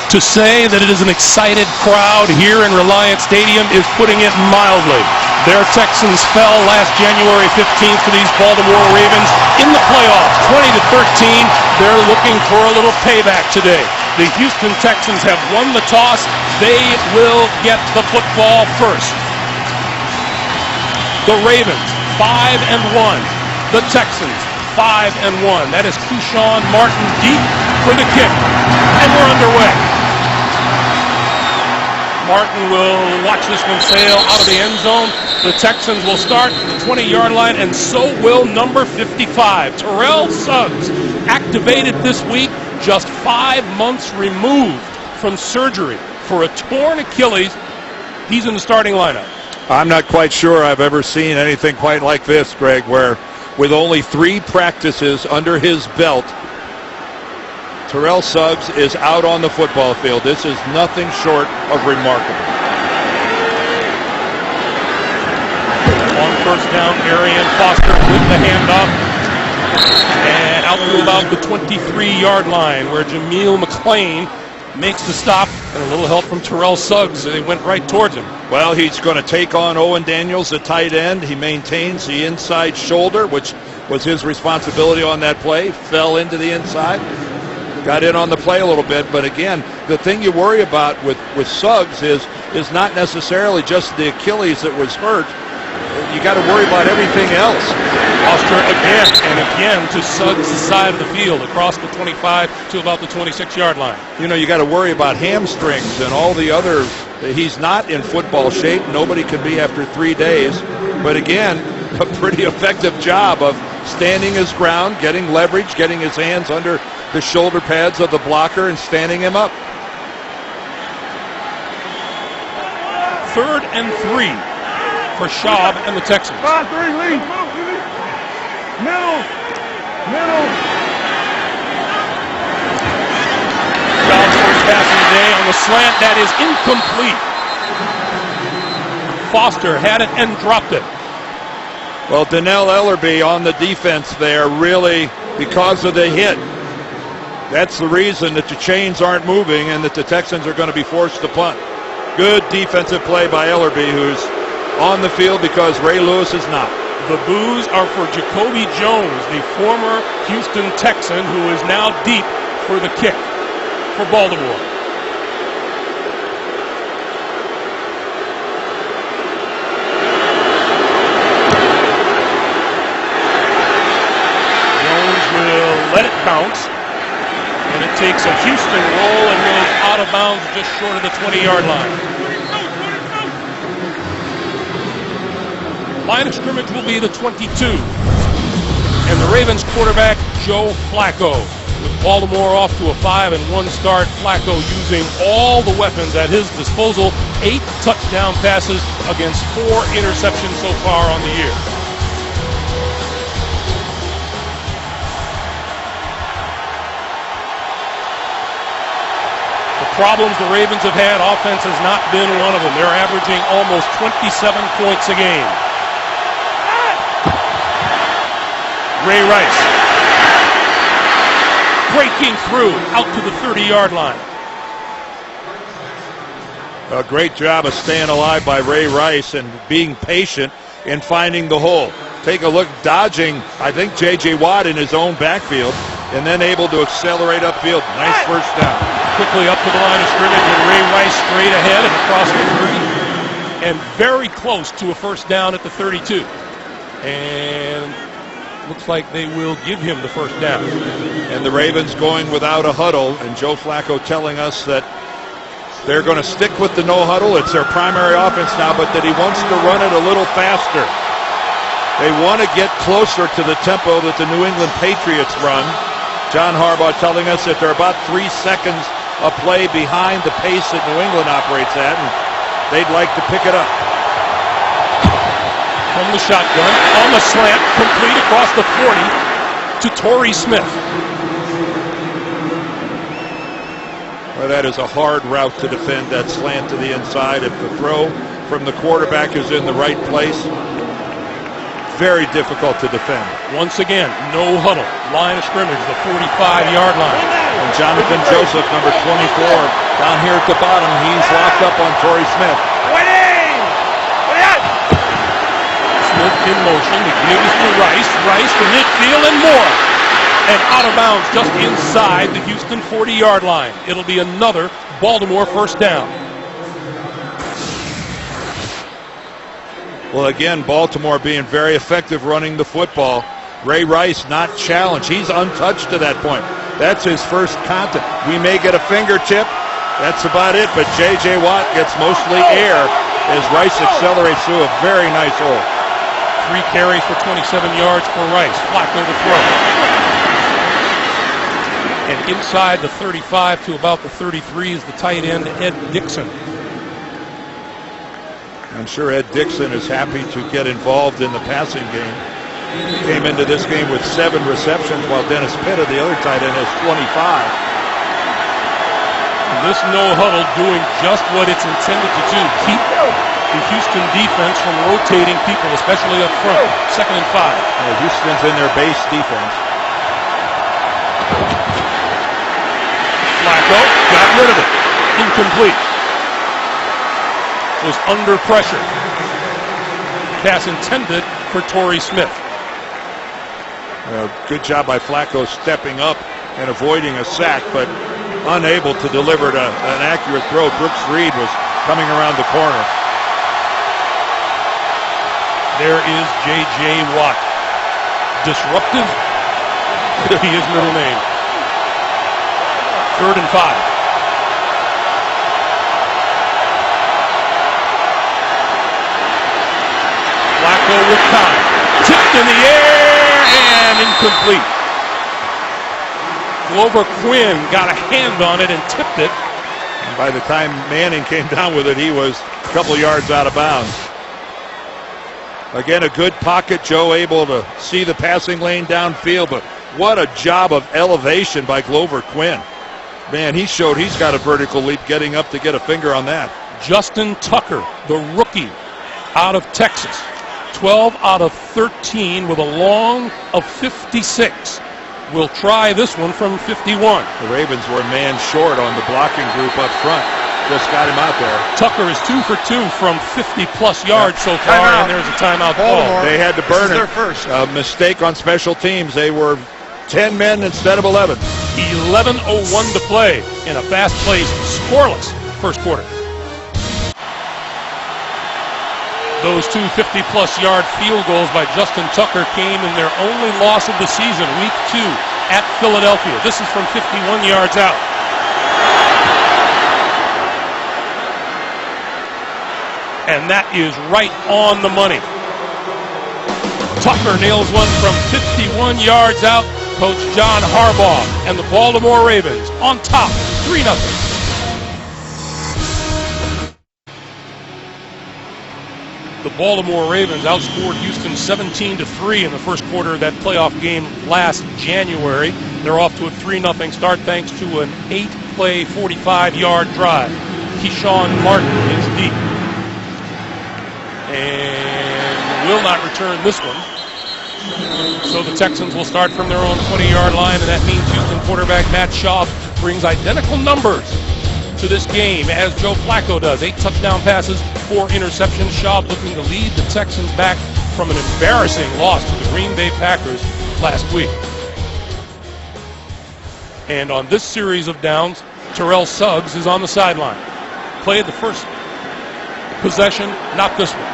To say that it is an excited crowd here in Reliant Stadium is putting it mildly. Their Texans fell last January 15th to these Baltimore Ravens in the playoffs, 20-13. They're looking for a little payback today. The Houston Texans have won the toss. They will get the football first. The Ravens, 5-1. The Texans, 5-1. That is Keyshawn Martin deep for the kick. And we're underway. Martin will watch this one sail out of the end zone. The Texans will start at the 20-yard line, and so will number 55. Terrell Suggs, activated this week, just 5 months removed from surgery for a torn Achilles. He's in the starting lineup. I'm not quite sure I've ever seen anything quite like this, Greg, where with only 3 practices under his belt, Terrell Suggs is out on the football field. This is nothing short of remarkable. On first down, Arian Foster with the handoff. And out to about the 23-yard line where Jameel McClain makes the stop, and a little help from Terrell Suggs. They went right towards him. Well, he's going to take on Owen Daniels, the tight end. He maintains the inside shoulder, which was his responsibility on that play. Fell into the inside. Got in on the play a little bit, but again, the thing you worry about with Suggs is not necessarily just the Achilles that was hurt. You got to worry about everything else. Foster again and again to Suggs' side of the field, across the 25 to about the 26-yard line. You know, you got to worry about hamstrings and all the other. He's not in football shape. Nobody could be after 3 days. But again, a pretty effective job of standing his ground, getting leverage, getting his hands under the shoulder pads of the blocker and standing him up. 3rd and 3 for Schaub and the Texans. 5-3 lead. Middle. Schaub's first pass of the day on the slant. That is incomplete. Foster had it and dropped it. Well, Donnell Ellerbe on the defense there, really, because of the hit. That's the reason that the chains aren't moving and that the Texans are going to be forced to punt. Good defensive play by Ellerbe, who's on the field because Ray Lewis is not. The boos are for Jacoby Jones, the former Houston Texan, who is now deep for the kick for Baltimore. Jones will let it bounce, and it takes a Houston roll and goes out of bounds just short of the 20-yard line. Line of scrimmage will be the 22. And the Ravens quarterback, Joe Flacco. With Baltimore off to a 5-1 start, Flacco using all the weapons at his disposal. 8 touchdown passes against 4 interceptions so far on the year. The problems the Ravens have had, offense has not been one of them. They're averaging almost 27 points a game. Ray Rice breaking through out to the 30-yard line. A great job of staying alive by Ray Rice and being patient in finding the hole. Take a look, dodging, I think, J.J. Watt in his own backfield, and then able to accelerate upfield. Nice first down. Quickly up to the line of scrimmage, and Ray Rice straight ahead and across the 30. And very close to a first down at the 32. And looks like they will give him the first down. And the Ravens going without a huddle, and Joe Flacco telling us that they're going to stick with the no huddle. It's their primary offense now, but that he wants to run it a little faster. They want to get closer to the tempo that the New England Patriots run. John Harbaugh telling us that they're about 3 seconds a play behind the pace that New England operates at, and they'd like to pick it up. From the shotgun, on the slant, complete across the 40 to Torrey Smith. Well, that is a hard route to defend, that slant to the inside. If the throw from the quarterback is in the right place, very difficult to defend. Once again, no huddle. Line of scrimmage, the 45-yard line. And Jonathan Joseph, number 24, down here at the bottom. He's locked up on Torrey Smith. Smith in motion. The give is to Rice. Rice to midfield and more. And out of bounds just inside the Houston 40-yard line. It'll be another Baltimore first down. Well, again, Baltimore being very effective running the football. Ray Rice not challenged. He's untouched to that point. That's his first contact. We may get a fingertip. That's about it. But J.J. Watt gets mostly air as Rice accelerates through a very nice hole. 3 carries for 27 yards for Rice. Flacco to throw. And inside the 35 to about the 33 is the tight end, Ed Dixon. I'm sure Ed Dixon is happy to get involved in the passing game. Came into this game with 7 receptions, while Dennis Pitta, the other tight end, has 25. And this no huddle doing just what it's intended to do. Keep the Houston defense from rotating people, especially up front. 2nd and 5. Yeah, Houston's in their base defense. Flacco got rid of it. Incomplete. Was under pressure. Pass intended for Torrey Smith. Good job by Flacco stepping up and avoiding a sack, but unable to deliver an accurate throw. Brooks Reed was coming around the corner. There is J.J. Watt. Disruptive could be his middle name. 3rd and 5. Flacco with time. Tipped in the air and incomplete. Glover Quinn got a hand on it and tipped it. And by the time Manning came down with it, he was a couple yards out of bounds. Again, a good pocket. Joe able to see the passing lane downfield, but what a job of elevation by Glover Quinn. Man, he showed he's got a vertical leap getting up to get a finger on that. Justin Tucker, the rookie out of Texas. 12 out of 13 with a long of 56. We'll try this one from 51. The Ravens were a man short on the blocking group up front. Just got him out there. Tucker is 2 for 2 from 50-plus yards so far, and there's a timeout call. They had to burn it. Their first. A mistake on special teams. They were 10 men instead of 11. 11:01 to play in a fast-paced, scoreless first quarter. Those 2 50-plus yard field goals by Justin Tucker came in their only loss of the season, week 2 at Philadelphia. This is from 51 yards out. And that is right on the money. Tucker nails one from 51 yards out. Coach John Harbaugh and the Baltimore Ravens on top, 3-0. The Baltimore Ravens outscored Houston 17-3 in the first quarter of that playoff game last January. They're off to a 3-0 start thanks to an 8-play, 45-yard drive. Keyshawn Martin is deep and will not return this one. So the Texans will start from their own 20-yard line, and that means Houston quarterback Matt Schaub brings identical numbers to this game as Joe Flacco does. 8 touchdown passes, 4 interceptions. Schaub looking to lead the Texans back from an embarrassing loss to the Green Bay Packers last week. And on this series of downs, Terrell Suggs is on the sideline. Played the first possession, not this one.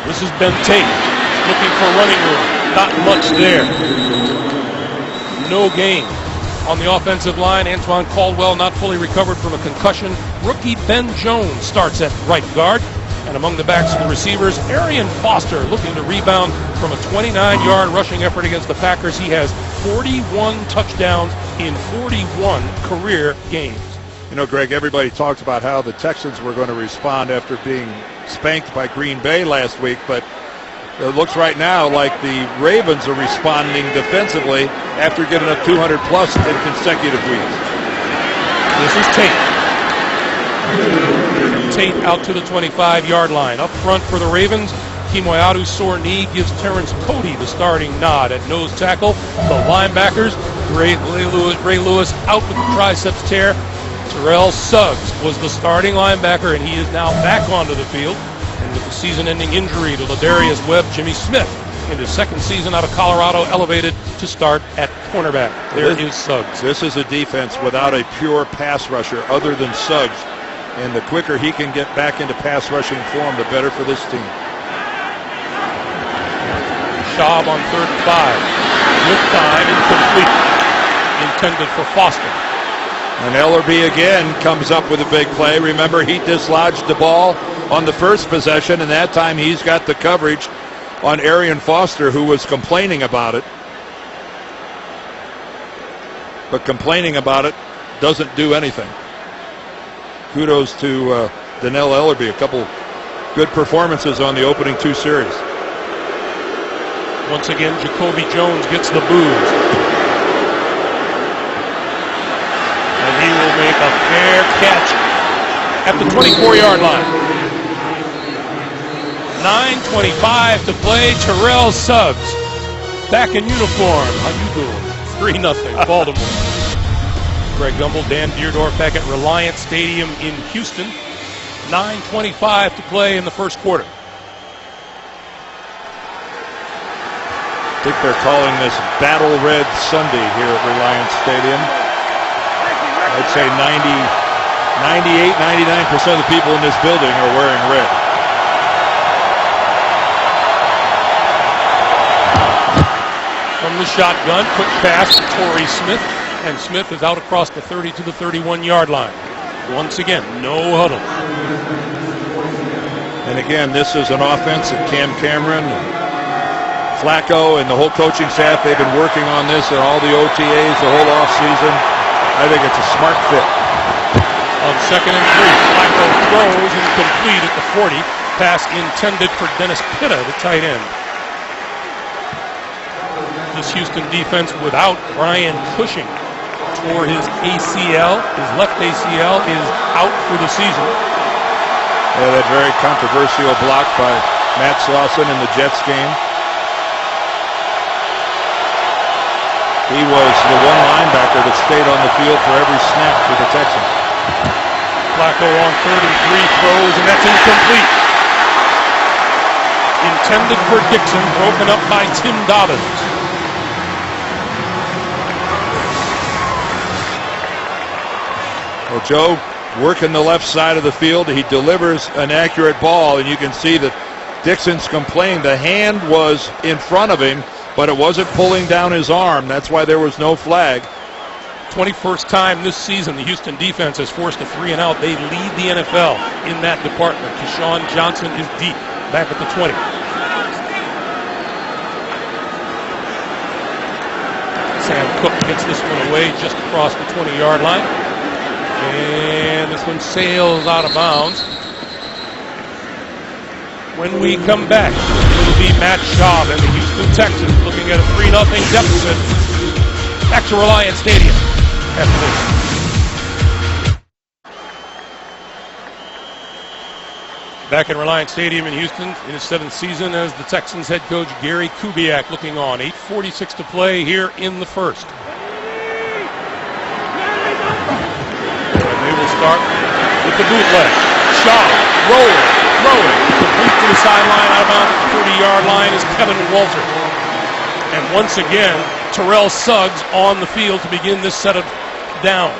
This is Ben Tate looking for running room. Not much there. No gain on the offensive line. Antoine Caldwell not fully recovered from a concussion. Rookie Ben Jones starts at right guard. And among the backs and the receivers, Arian Foster looking to rebound from a 29-yard rushing effort against the Packers. He has 41 touchdowns in 41 career games. You know, Greg, everybody talked about how the Texans were going to respond after being spanked by Green Bay last week, but it looks right now like the Ravens are responding defensively after getting up 200-plus in consecutive weeks. This is Tate. Tate out to the 25-yard line. Up front for the Ravens, Kimoyatu's sore knee gives Terrence Cody the starting nod at nose tackle. The linebackers, Ray Lewis out with the triceps tear. Terrell Suggs was the starting linebacker, and he is now back onto the field. And with the season-ending injury to Ladarius Webb, Jimmy Smith, in his second season out of Colorado, elevated to start at cornerback. There is Suggs. This is a defense without a pure pass rusher other than Suggs. And the quicker he can get back into pass rushing form, the better for this team. Schaub on 3rd and 5. With time, incomplete. Intended for Foster. And Ellerby again comes up with a big play. Remember, he dislodged the ball on the first possession, and that time he's got the coverage on Arian Foster, who was complaining about it. But complaining about it doesn't do anything. Kudos to Donnell Ellerby. A couple good performances on the opening 2 series. Once again, Jacoby Jones gets the boos. And he will make a fair catch at the 24-yard line. 9:25 to play. Terrell Suggs back in uniform. How you doing? 3-0 Baltimore. Greg Gumbel, Dan Deerdorf back at Reliant Stadium in Houston. 9:25 to play in the first quarter. I think they're calling this Battle Red Sunday here at Reliant Stadium. I'd say 98, 99% of the people in this building are wearing red. From the shotgun, quick pass to Torrey Smith, and Smith is out across the 30 to the 31-yard line. Once again, no huddle. And again, this is an offense that Cam Cameron, Flacco, and the whole coaching staff, they've been working on this and all the OTAs the whole offseason. I think it's a smart fit. On 2nd and 3, Flacco throws incomplete at the 40. Pass intended for Dennis Pitta, the tight end. This Houston defense without Brian Cushing tore his ACL. His left ACL is out for the season. Yeah, that very controversial block by Matt Slauson in the Jets game. He was the one linebacker that stayed on the field for every snap for the Texans. Flacco on 3rd and 3 throws, and that's incomplete. Intended for Dixon, broken up by Tim Dobbins. Well, Joe working the left side of the field. He delivers an accurate ball, and you can see that Dixon's complaining. The hand was in front of him, but it wasn't pulling down his arm. That's why there was no flag. 21st time this season the Houston defense has forced a 3-and-out. They lead the NFL in that department. Keyshawn Johnson is deep, back at the 20. Sam Cook gets this one away just across the 20-yard line. And this one sails out of bounds. When we come back, it will be Matt Schaub and the Houston Texans looking at a 3-0 deficit. Back to Reliant Stadium after this. Back at Reliant Stadium in Houston in his 7th season as the Texans head coach Gary Kubiak looking on. 8:46 to play here in the first. And they will start with the bootleg. Schaub rolling, throwing, complete to the sideline, out of bounds at the 30-yard line is Kevin Walter. And once again, Terrell Suggs on the field to begin this set of downs.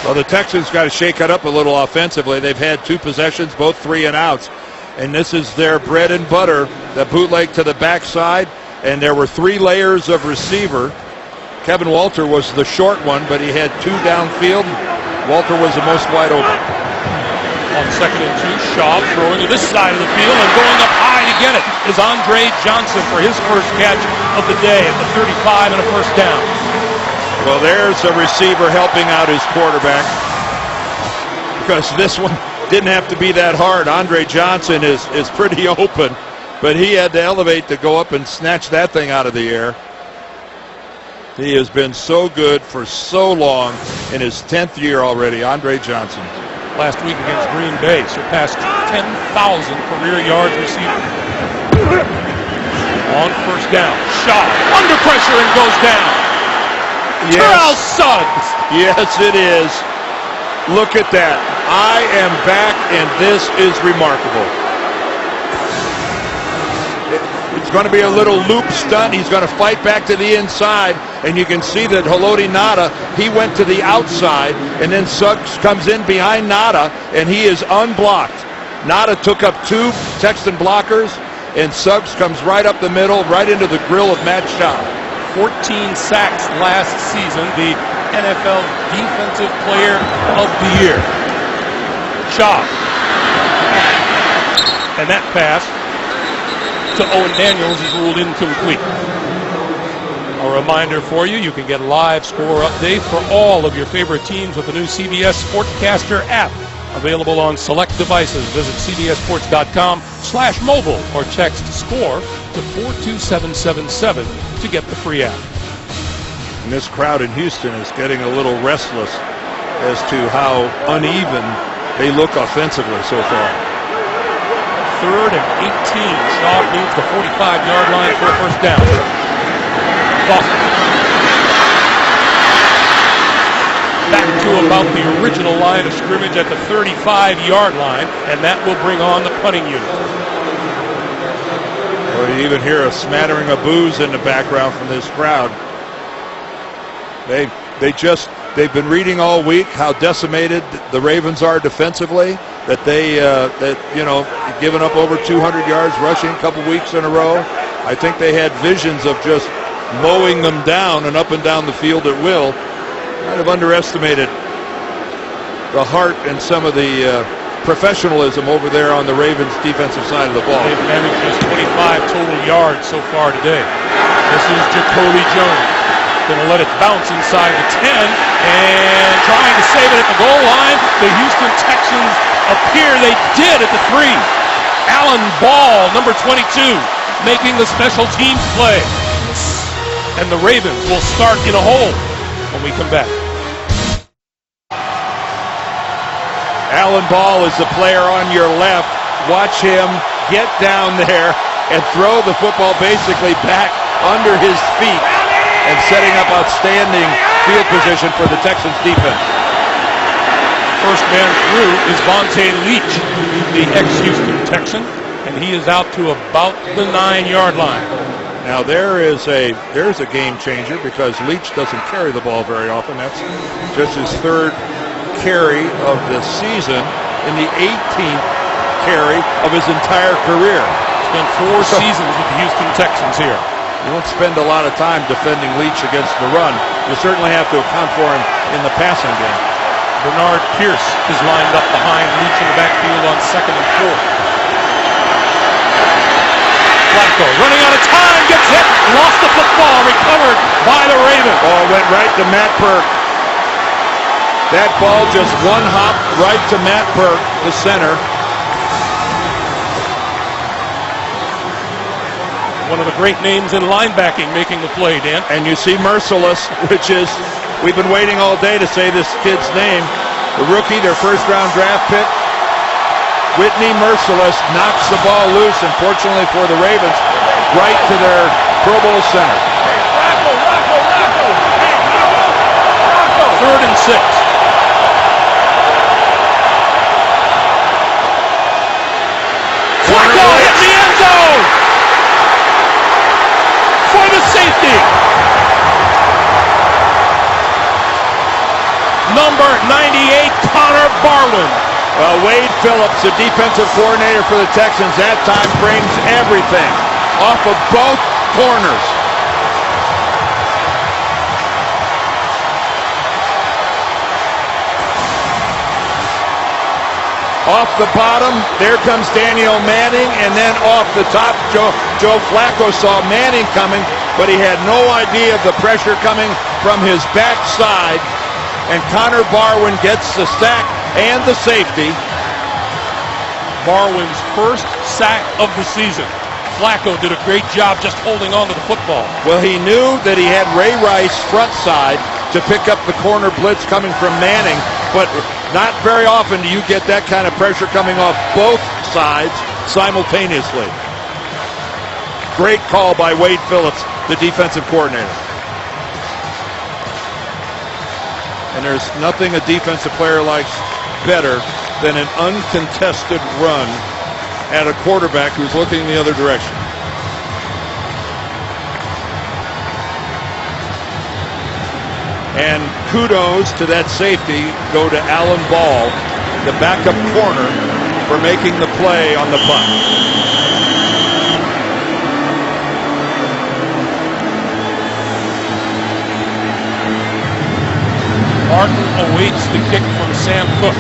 Well, the Texans got to shake it up a little offensively. They've had 2 possessions, both 3-and-outs. And this is their bread and butter, the bootleg to the backside. And there were 3 layers of receiver. Kevin Walter was the short one, but he had 2 downfield. Walter was the most wide open. On 2nd and 2, Schaub throwing to this side of the field and going up high to get it is Andre Johnson for his first catch of the day at the 35 and a first down. Well, there's a receiver helping out his quarterback, because this one didn't have to be that hard. Andre Johnson is pretty open, but he had to elevate to go up and snatch that thing out of the air. He has been so good for so long in his 10th year already, Andre Johnson. Last week against Green Bay, surpassed 10,000 career yards receiving. On first down, Schaub under pressure and goes down. Terrell Suggs. Yes, it is. Look at that. I am back, and this is remarkable. It's going to be a little loop stunt. He's going to fight back to the inside, and you can see that Haloti Ngata, he went to the outside, and then Suggs comes in behind Ngata, and he is unblocked. Ngata took up 2 Texan blockers, and Suggs comes right up the middle, right into the grill of Matt Schaub. 14 sacks last season, the NFL Defensive Player of the Year. Schaub. And that pass to Owen Daniels is ruled incomplete. A reminder for you, you can get live score updates for all of your favorite teams with the new CBS Sportcaster app. Available on select devices. Visit cbssports.com/mobile or text SCORE to 42777 to get the free app. And this crowd in Houston is getting a little restless as to how uneven they look offensively so far. 3rd and 18. Schaub needs the 45-yard line for a first down. Boston. Back to about the original line of scrimmage at the 35-yard line, and that will bring on the punting unit. Well, you even hear a smattering of boos in the background from this crowd. They've been reading all week how decimated the Ravens are defensively. That given up over 200 yards rushing a couple weeks in a row. I think they had visions of just mowing them down and up and down the field at will. Might have underestimated the heart and some of the professionalism over there on the Ravens' defensive side of the ball. They've managed just 25 total yards so far today. This is Jacoby Jones. Going to let it bounce inside the 10 and trying to save it at the goal line. The Houston Texans appear they did at the 3. Alan Ball, number 22, making the special teams play. And the Ravens will start in a hole when we come back. Alan Ball is the player on your left. Watch him get down there and throw the football basically back under his feet and setting up outstanding field position for the Texans defense. First man through is Vontae Leach, the ex-Houston Texan, and he is out to about the 9-yard line. Now there's a game changer because Leach doesn't carry the ball very often. That's just his 3rd carry of the season and the 18th carry of his entire career. Spent 4 seasons with the Houston Texans here. You won't spend a lot of time defending Leach against the run. You certainly have to account for him in the passing game. Bernard Pierce is lined up behind Leach in the backfield on 2nd and 4. Flacco running out of time, gets hit, lost the football, recovered by the Ravens. Ball went right to Matt Burke. That ball just one hop right to Matt Burke, the center. One of the great names in linebacking making the play, Dan. And you see Merciless, which is, we've been waiting all day to say this kid's name. The rookie, their 1st-round draft pick. Whitney Merciless knocks the ball loose, and fortunately for the Ravens, right to their Pro Bowl center. 3rd and 6. Flacco hit the end zone for the safety. Number 98, Connor Barwin. Well, Wade Phillips, the defensive coordinator for the Texans, that time brings everything off of both corners. Off the bottom, there comes Daniel Manning, and then off the top, Joe Flacco saw Manning coming, but he had no idea of the pressure coming from his backside, and Connor Barwin gets the sack and the safety. Barwin's first sack of the season. Flacco did a great job just holding on to the football. Well, he knew that he had Ray Rice front side to pick up the corner blitz coming from Manning, but not very often do you get that kind of pressure coming off both sides simultaneously. Great call by Wade Phillips, the defensive coordinator. And there's nothing a defensive player likes better than an uncontested run at a quarterback who's looking the other direction. And kudos to that safety go to Alan Ball, the backup corner, for making the play on the punt. Martin awaits the kick from Sam Cook.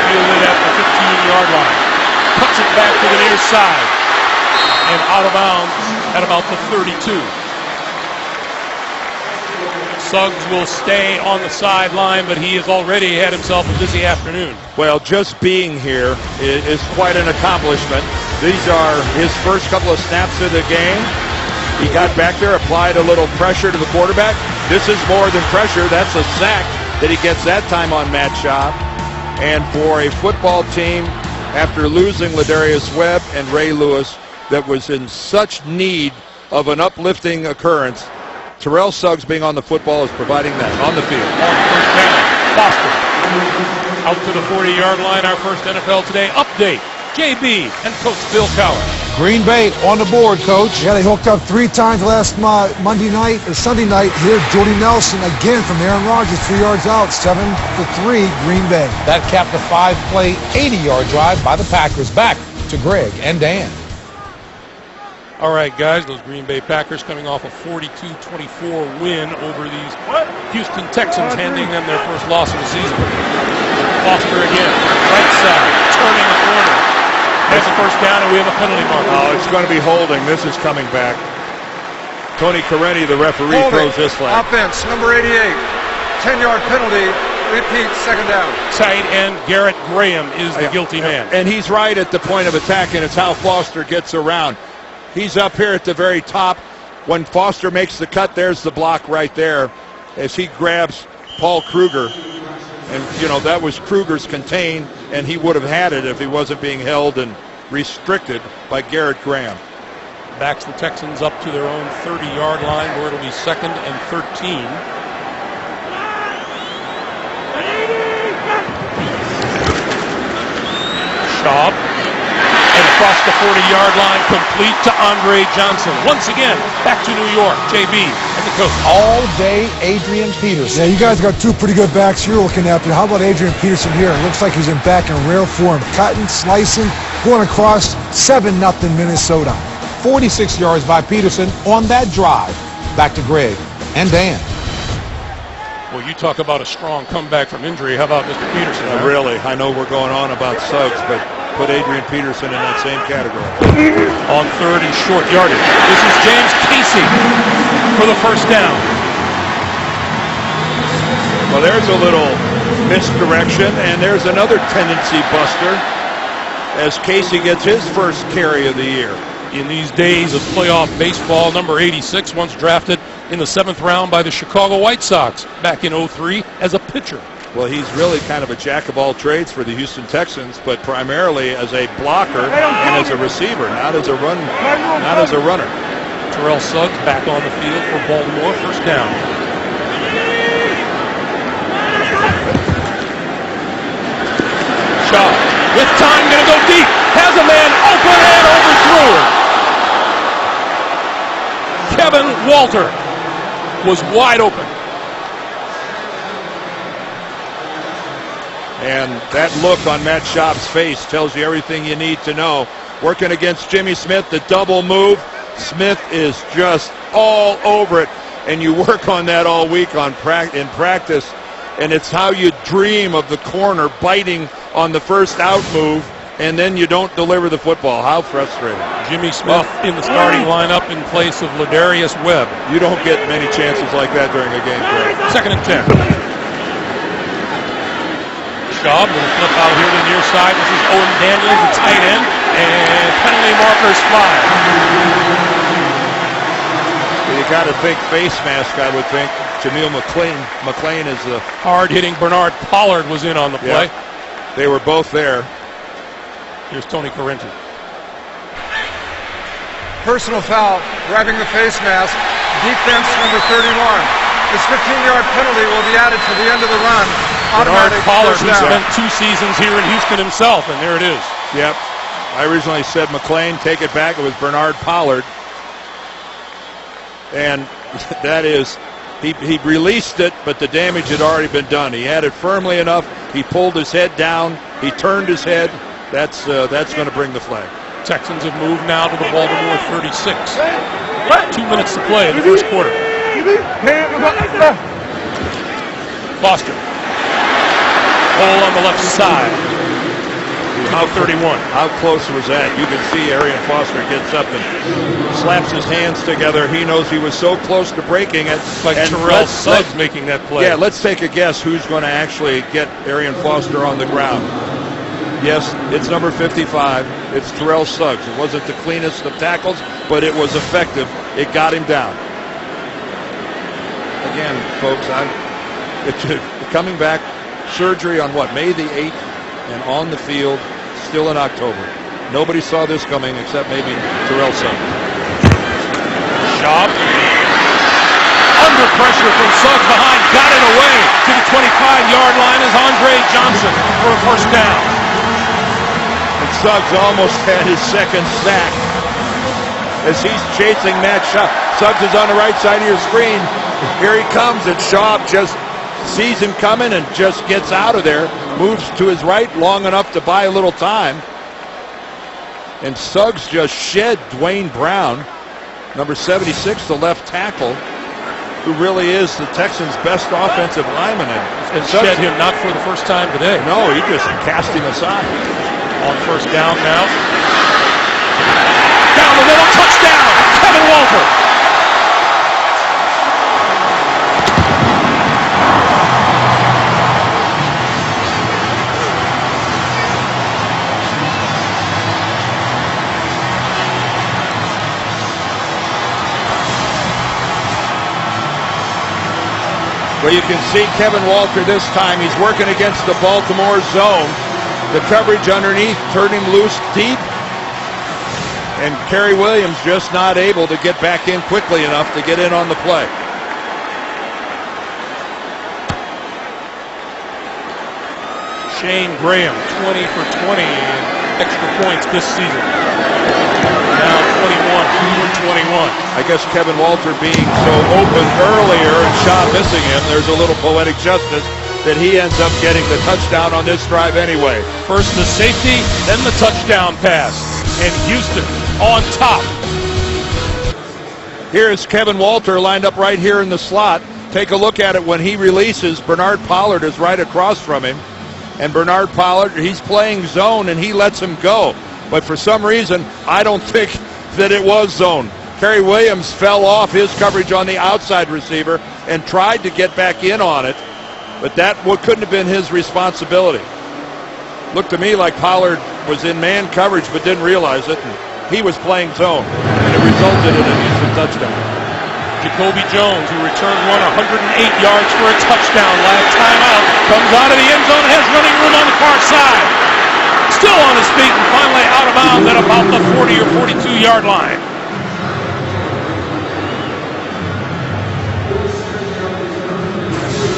Fielded at the 15-yard line. Puts it back to the near side. And out of bounds at about the 32. Suggs will stay on the sideline, but he has already had himself a busy afternoon. Well, just being here is quite an accomplishment. These are his first couple of snaps of the game. He got back there, applied a little pressure to the quarterback. This is more than pressure. That's a sack that he gets that time on Matt Schaub. And for a football team, after losing Ladarius Webb and Ray Lewis, that was in such need of an uplifting occurrence, Terrell Suggs being on the football is providing that on the field. First down, Foster. Out to the 40-yard line, our first NFL Today update. JB and Coach Bill Cowher. Green Bay on the board, Coach. Yeah, they hooked up 3 times last Sunday night. Here, Jordy Nelson again from Aaron Rodgers, 3 yards out, 7-3, Green Bay. That capped a 5-play, 80-yard drive by the Packers. Back to Greg and Dan. All right, guys, those Green Bay Packers coming off a 42-24 win over these Houston Texans, handing them their first loss of the season. Foster again, right side, turning the corner. Has a first down, and we have a penalty mark. Oh, it's going to be holding. This is coming back. Tony Corretti, the referee, throws this flag. Offense, number 88. 10-yard penalty. Repeat, second down. Tight end Garrett Graham is the guilty man. And he's right at the point of attack, and it's how Foster gets around. He's up here at the very top. When Foster makes the cut, there's the block right there as he grabs Paul Kruger. And, you know, that was Kruger's contain, and he would have had it if he wasn't being held and restricted by Garrett Graham. Backs the Texans up to their own 30-yard line where it'll be 2nd and 13. Schaub. And across the 40-yard line, complete to Andre Johnson. Once again, back to New York. JB and the coach. All day, Adrian Peterson. Yeah, you guys got 2 pretty good backs you're looking at. But how about Adrian Peterson here? It looks like he's back in rare form. Cutting, slicing, going across, 7-0 Minnesota. 46 yards by Peterson on that drive. Back to Greg and Dan. Well, you talk about a strong comeback from injury. How about Mr. Peterson? Really, I know we're going on about Suggs, but put Adrian Peterson in that same category. On 3rd and short yardage. This is James Casey for the first down. Well, there's a little misdirection, and there's another tendency buster as Casey gets his first carry of the year. In these days of playoff baseball, number 86, once drafted in the 7th round by the Chicago White Sox back in 03 as a pitcher. Well, he's really kind of a jack of all trades for the Houston Texans, but primarily as a blocker and as a receiver, not as a runner. Terrell Suggs back on the field for Baltimore, first down. Shaw with time, gonna go deep, has a man open and overthrew it. Kevin Walter was wide open. And that look on Matt Schaub's face tells you everything you need to know. Working against Jimmy Smith, the double move. Smith is just all over it. And you work on that all week in practice. And it's how you dream of the corner biting on the first out move, and then you don't deliver the football. How frustrating. Jimmy Smith in the starting lineup in place of Ladarius Webb. You don't get many chances like that during a game, Greg. 2nd and 10. Schaub will flip out here to the near side. This is Owen Daniels, the tight end, and penalty markers fly. Well, you got to think face mask, I would think. Jameel McLean is the hard-hitting Bernard Pollard was in on the play. Yeah, they were both there. Here's Tony Correnti. personal foul, grabbing the face mask, defense number 31. This 15-yard penalty will be added to the end of the run. Bernard Automatic Pollard, first who down. spent 2 seasons here in Houston himself, and there it is. Yep. I originally said McLean, take it back. It was Bernard Pollard. And that is, he released it, but the damage had already been done. He had it firmly enough. He pulled his head down. He turned his head. That's going to bring the flag. Texans have moved now to the Baltimore 36. 2 minutes to play in the first quarter. Foster. Hole on the left side. How 31. How close was that? You can see Arian Foster gets up and slaps his hands together. He knows he was so close to breaking it. Like Terrell Suggs making that play. Yeah, let's take a guess who's going to actually get Arian Foster on the ground. Yes, it's number 55. It's Terrell Suggs. It wasn't the cleanest of tackles, but it was effective. It got him down. Again, folks, coming back, surgery on what, May the 8th, and on the field still in October. Nobody saw this coming except maybe Terrell Suggs. Schaub. Under pressure from Suggs behind. Got it away to the 25-yard line is Andre Johnson for a first down. And Suggs almost had his second sack as he's chasing Matt Schaub. Suggs is on the right side of your screen. Here he comes, and Schaub just sees him coming and just gets out of there. Moves to his right long enough to buy a little time. And Suggs just shed Dwayne Brown, number 76, the left tackle, who really is the Texans' best offensive lineman. And shed him not for the first time today. No, he just cast him aside. On first down now. Down the middle, touchdown, Kevin Walter. Well, you can see Kevin Walter this time. He's working against the Baltimore zone. The coverage underneath turned him loose deep. And Kerry Williams just not able to get back in quickly enough to get in on the play. Shane Graham, 20 for 20 in extra points this season. Now 21 for 21. I guess Kevin Walter being so open earlier and Shaw missing him, there's a little poetic justice that he ends up getting the touchdown on this drive anyway. First the safety, then the touchdown pass. And Houston on top. Here's Kevin Walter lined up right here in the slot. Take a look at it when he releases. Bernard Pollard is right across from him. And Bernard Pollard, he's playing zone and he lets him go. But for some reason, I don't think that it was zone. Kerry Williams fell off his coverage on the outside receiver and tried to get back in on it. But that couldn't have been his responsibility. Looked to me like Pollard was in man coverage but didn't realize it. And he was playing zone. And it resulted in a Houston touchdown. Jacoby Jones, who returned one 108 yards for a touchdown last time out, comes out of the end zone, has running room on the far side. Still on his feet and finally out of bounds at about the 40 or 42-yard line.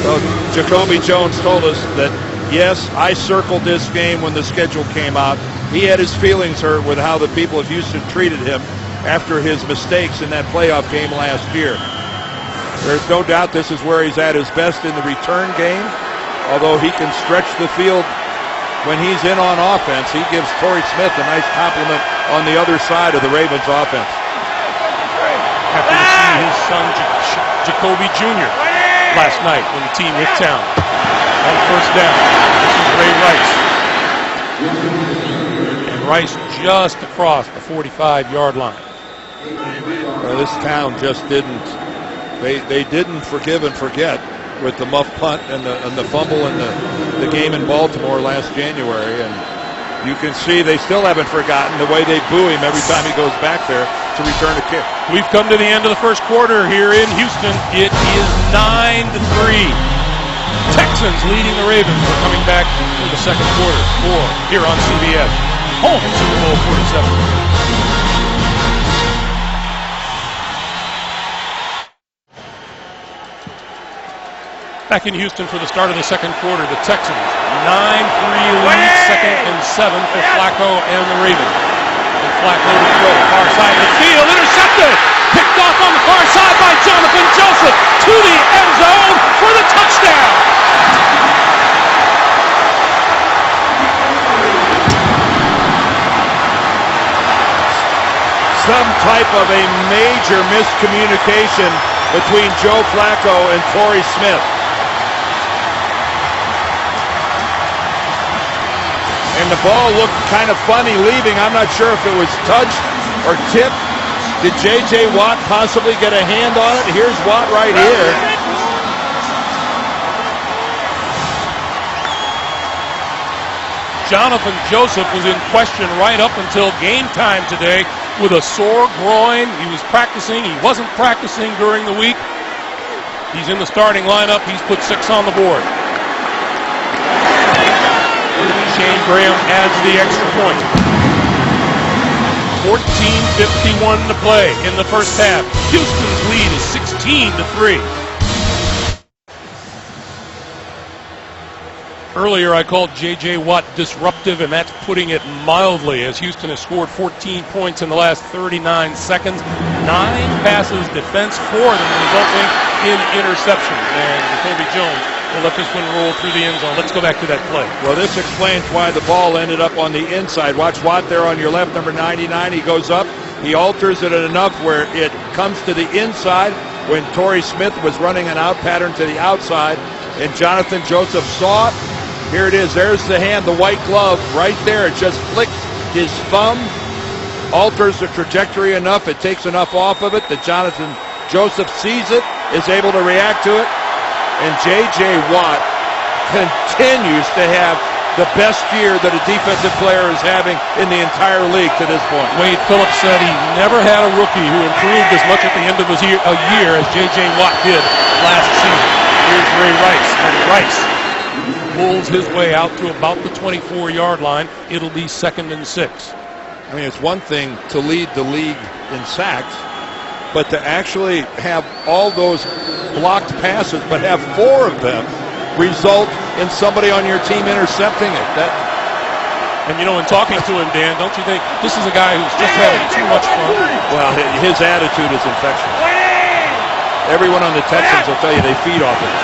Well, Jacoby Jones told us that, yes, I circled this game when the schedule came out. He had his feelings hurt with how the people of Houston treated him after his mistakes in that playoff game last year. There's no doubt this is where he's at his best in the return game, although he can stretch the field when he's in on offense. He gives Torrey Smith a nice compliment on the other side of the Ravens offense. Happy to see his son Jacoby Jr. last night when the team hit town. On first down, this is Ray Rice. And Rice just across the 45-yard line. Well, this town just didn't, they didn't forgive and forget with the muff punt and the fumble in the game in Baltimore last January. And you can see they still haven't forgotten the way they boo him every time he goes back there to return a kick. We've come to the end of the first quarter here in Houston. It is 9-3. Texans leading the Ravens. We're coming back for the second quarter. More here on CBS. Home of Super Bowl 47. Back in Houston for the start of the second quarter, the Texans 9-3 lead, 2nd and 7 for Flacco and the Ravens. And Flacco to throw, far side of the field, intercepted, picked off on the far side by Jonathan Joseph to the end zone for the touchdown. Some type of a major miscommunication between Joe Flacco and Torrey Smith. And the ball looked kind of funny leaving. I'm not sure if it was touched or tipped. Did J.J. Watt possibly get a hand on it? Here's Watt right here. Jonathan Joseph was in question right up until game time today with a sore groin. He was practicing. He wasn't practicing during the week. He's in the starting lineup. He's put 6 on the board. Shane Graham adds the extra point. 14:51 to play in the first half. Houston's lead is 16-3. Earlier I called J.J. Watt disruptive, and that's putting it mildly, as Houston has scored 14 points in the last 39 seconds. 9 passes defense, 4 of them resulting in interceptions. And Jacoby Jones will let this one roll through the end zone. Let's go back to that play. Well, this explains why the ball ended up on the inside. Watch Watt there on your left, number 99. He goes up. He alters it enough where it comes to the inside when Torrey Smith was running an out pattern to the outside, and Jonathan Joseph saw it. Here it is. There's the hand, the white glove right there. It just flicks his thumb, alters the trajectory enough. It takes enough off of it that Jonathan Joseph sees it, is able to react to it. And J.J. Watt continues to have the best year that a defensive player is having in the entire league to this point. Wade Phillips said he never had a rookie who improved as much at the end of a year as J.J. Watt did last season. Here's Ray Rice, and Rice pulls his way out to about the 24-yard line. It'll be 2nd and 6. I mean, it's one thing to lead the league in sacks, but to actually have all those blocked passes, but have 4 of them result in somebody on your team intercepting it. And you know, in talking to him, Dan, don't you think this is a guy who's just having too much fun? Well, his attitude is infectious. Everyone on the Texans will tell you they feed off it.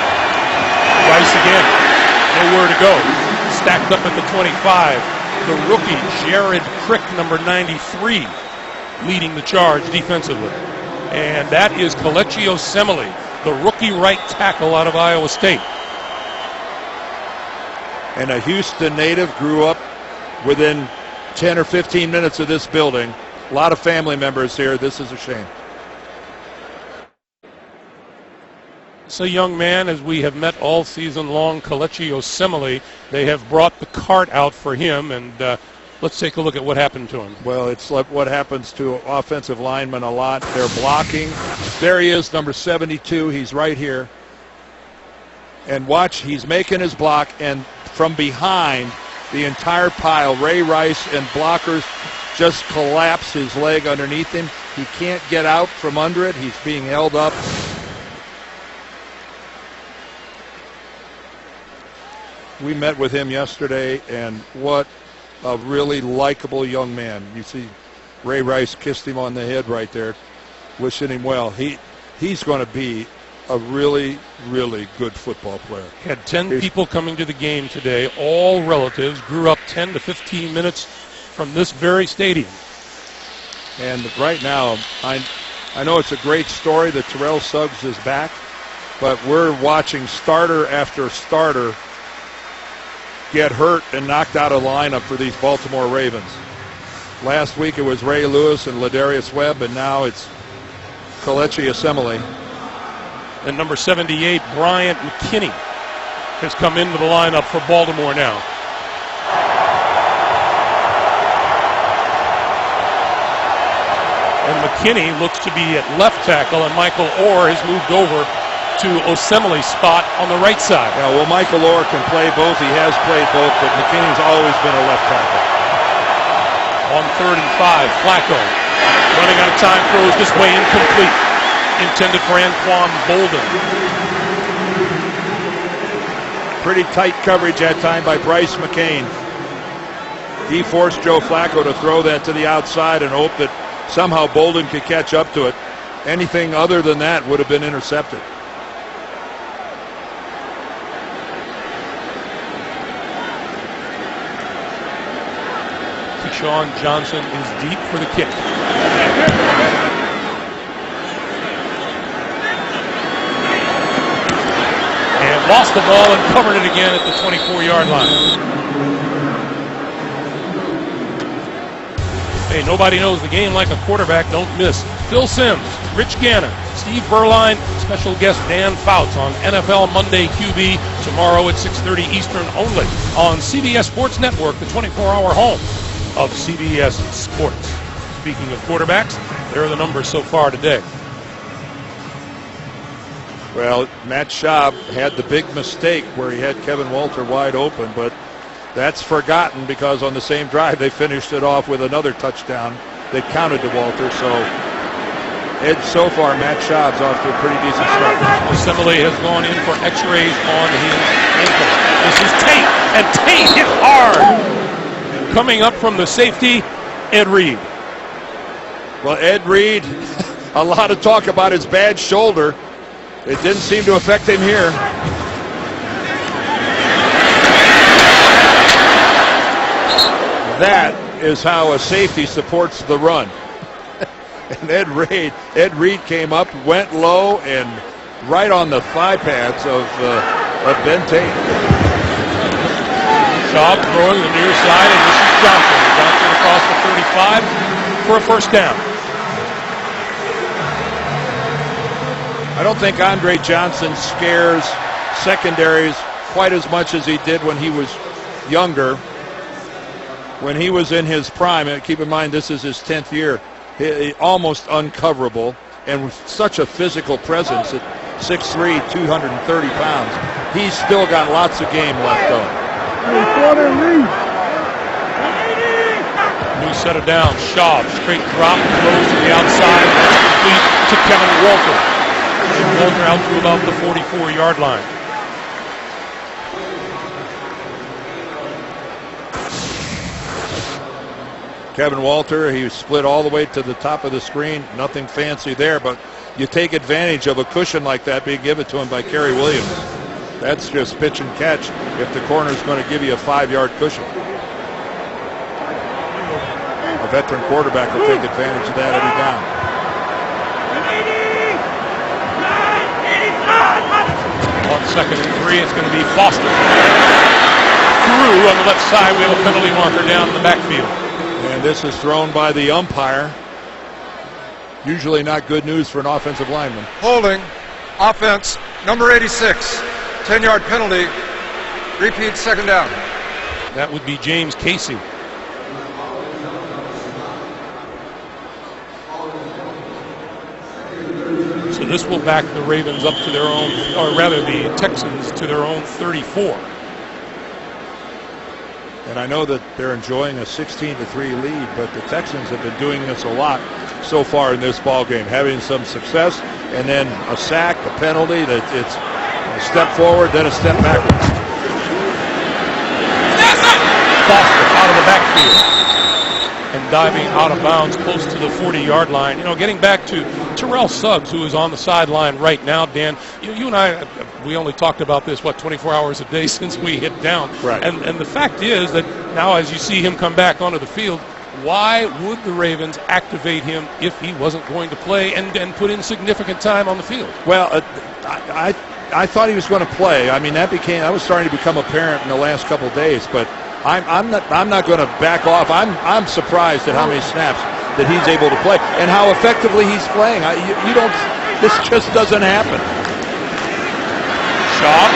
Rice again. Nowhere to go. Stacked up at the 25. The rookie, Jared Crick, number 93, leading the charge defensively. And that is Kelechi Osemele, the rookie right tackle out of Iowa State. And a Houston native, grew up within 10 or 15 minutes of this building. A lot of family members here. This is a shame. It's a young man, as we have met all season long, Kelechi Osemele. They have brought the cart out for him, and let's take a look at what happened to him. Well, it's like what happens to offensive linemen a lot. They're blocking. There he is, number 72. He's right here. And watch, he's making his block, and from behind, the entire pile, Ray Rice and blockers just collapse his leg underneath him. He can't get out from under it. He's being held up. We met with him yesterday, and what a really likable young man. You see Ray Rice kissed him on the head right there, wishing him well. He's going to be a really, really good football player. Had 10 people coming to the game today, all relatives, grew up 10 to 15 minutes from this very stadium. And right now, I know it's a great story that Terrell Suggs is back, but we're watching starter after starter get hurt and knocked out of the lineup for these Baltimore Ravens. Last week it was Ray Lewis and Ladarius Webb, and now it's Kelechi Osemele. And number 78, Bryant McKinney, has come into the lineup for Baltimore now. And McKinney looks to be at left tackle, and Michael Orr has moved over to Osemele's spot on the right side. Yeah, well, Michael Orr can play both. He has played both, but McKinney's always been a left tackle. On 3rd and 5, Flacco running out of time, throws this way incomplete. Intended for Anquan Bolden. Pretty tight coverage that time by Bryce McCain. He forced Joe Flacco to throw that to the outside and hope that somehow Bolden could catch up to it. Anything other than that would have been intercepted. Sean Johnson is deep for the kick. And lost the ball and covered it again at the 24-yard line. Hey, nobody knows the game like a quarterback. Don't miss Phil Simms, Rich Gannon, Steve Berline, special guest Dan Fouts on NFL Monday QB tomorrow at 6:30 Eastern only on CBS Sports Network, the 24-hour home of CBS Sports. Speaking of quarterbacks, there are the numbers so far today. Well, Matt Schaub had the big mistake where he had Kevin Walter wide open, but that's forgotten because on the same drive they finished it off with another touchdown that counted to Walter. So far, Matt Schaub's off to a pretty decent start. Assembly has gone in for x-rays on his ankle. This is Tate, and Tate hit hard. Coming up from the safety, Ed Reed. Well, Ed Reed, a lot of talk about his bad shoulder. It didn't seem to affect him here. That is how a safety supports the run. And Ed Reed came up, went low, and right on the thigh pads of Ben Tate. Schaub throwing the near side, and this is Johnson. Johnson across the 35 for a first down. I don't think Andre Johnson scares secondaries quite as much as he did when he was younger. When he was in his prime, and keep in mind this is his 10th year, almost uncoverable, and with such a physical presence at 6'3", 230 pounds. He's still got lots of game left though. New set of downs. Schaub, straight drop, throws to the outside, that's complete to Kevin Walter. And Walter out to about the 44-yard line. Kevin Walter, he split all the way to the top of the screen. Nothing fancy there, but you take advantage of a cushion like that being given to him by Kerry Williams. That's just pitch and catch if the corner's going to give you a 5-yard cushion. A veteran quarterback will take advantage of that every down. On 2nd and 3, it's going to be Foster. Through on the left side, we have a penalty marker down in the backfield. And this is thrown by the umpire. Usually not good news for an offensive lineman. Holding, offense, number 86, 10-yard penalty, repeat second down. That would be James Casey. So this will back the Ravens up to their own, or rather the Texans to their own 34. And I know that they're enjoying a 16-3 lead, but the Texans have been doing this a lot so far in this ball game, having some success, and then a sack, a penalty, that it's a step forward, then a step backwards. Foster out of the backfield and diving out of bounds close to the 40-yard line. You know, getting back to Terrell Suggs, who is on the sideline right now. Dan, you and I, we only talked about this, 24 hours a day since we hit down. Right. And the fact is that now as you see him come back onto the field, why would the Ravens activate him if he wasn't going to play and put in significant time on the field? Well, I thought he was going to play. I mean, that was starting to become apparent in the last couple of days, but I'm not going to back off. I'm surprised at how many snaps that he's able to play and how effectively he's playing. This just doesn't happen. Schaub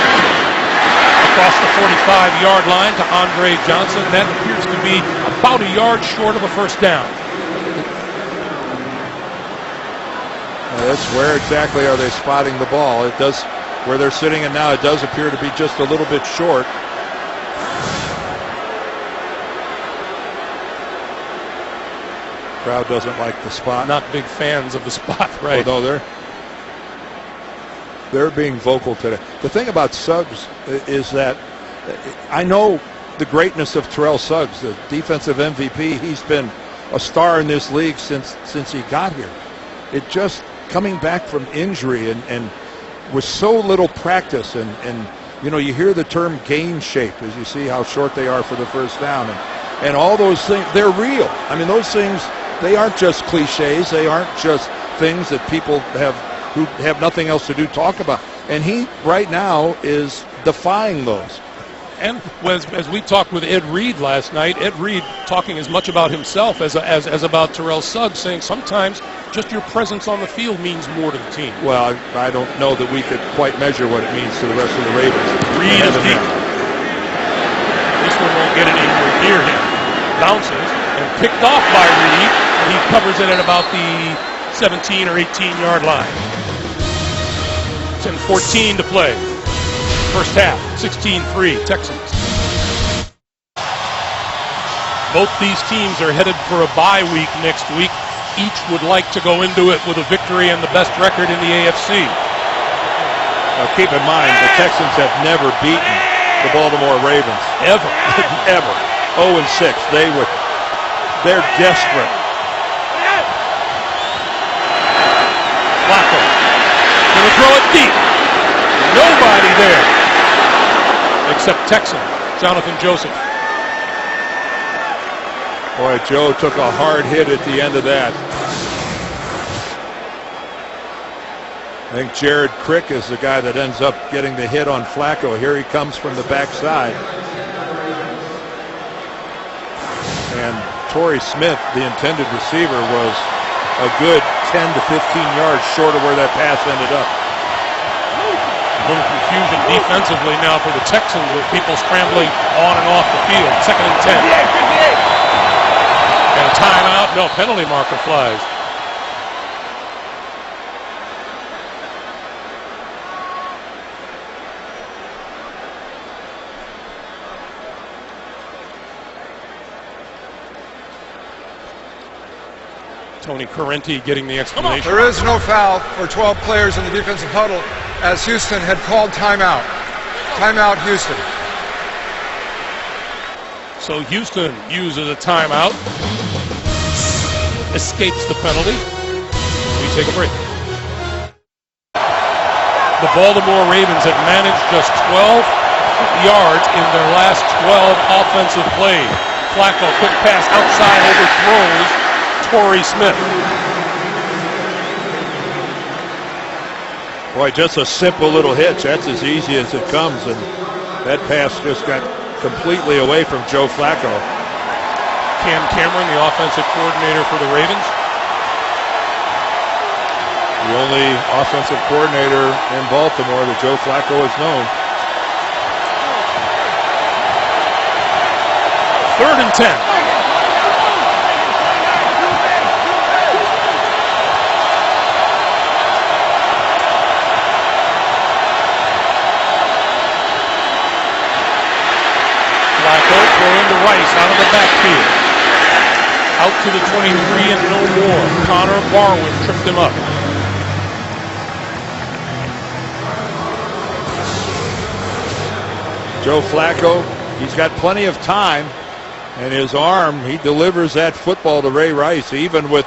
across the 45-yard line to Andre Johnson. That appears to be about a yard short of a first down. That's where exactly are they spotting the ball? It does, where they're sitting and now it does appear to be just a little bit short. Crowd doesn't like the spot. Not big fans of the spot, right? Although they're being vocal today. The thing about Suggs is that I know the greatness of Terrell Suggs, the defensive MVP. He's been a star in this league since he got here. It just coming back from injury and with so little practice and you know, you hear the term game shape as you see how short they are for the first down and all those things, they're real. I mean, those things, they aren't just cliches. They aren't just things that people who have nothing else to do talk about. And he right now is defying those. And as we talked with Ed Reed last night, Ed Reed talking as much about himself as about Terrell Suggs, saying sometimes just your presence on the field means more to the team. Well, I don't know that we could quite measure what it means to the rest of the Ravens. Reed is deep. This one won't get anywhere near him. Bounces and picked off by Reed, and he covers it at about the 17 or 18-yard line. 10:14 to play. First half, 16-3, Texans. Both these teams are headed for a bye week next week. Each would like to go into it with a victory and the best record in the AFC. Now keep in mind, the Texans have never beaten the Baltimore Ravens. Ever. Ever. 0-6. They're desperate. Flacco. Gonna throw it deep. Nobody there. Except Texan, Jonathan Joseph. Boy, Joe took a hard hit at the end of that. I think Jared Crick is the guy that ends up getting the hit on Flacco. Here he comes from the backside. And Torrey Smith, the intended receiver, was a good 10 to 15 yards short of where that pass ended up. A little confusion defensively now for the Texans with people scrambling on and off the field. 2nd and 10. And a timeout. No, penalty marker flies. Tony Correnti getting the explanation. There is no foul for 12 players in the defensive huddle as Houston had called timeout. Timeout, Houston. So Houston uses a timeout, escapes the penalty. We take a break. The Baltimore Ravens have managed just 12 yards in their last 12 offensive plays. Flacco, quick pass outside, overthrows Torrey Smith. Boy, just a simple little hitch. That's as easy as it comes, and that pass just got completely away from Joe Flacco. Cam Cameron, the offensive coordinator for the Ravens. The only offensive coordinator in Baltimore that Joe Flacco has known. 3rd and 10. Throwing to Rice out of the backfield. Out to the 23 and no more. Connor Barwin tripped him up. Joe Flacco, he's got plenty of time, and his arm, he delivers that football to Ray Rice, even with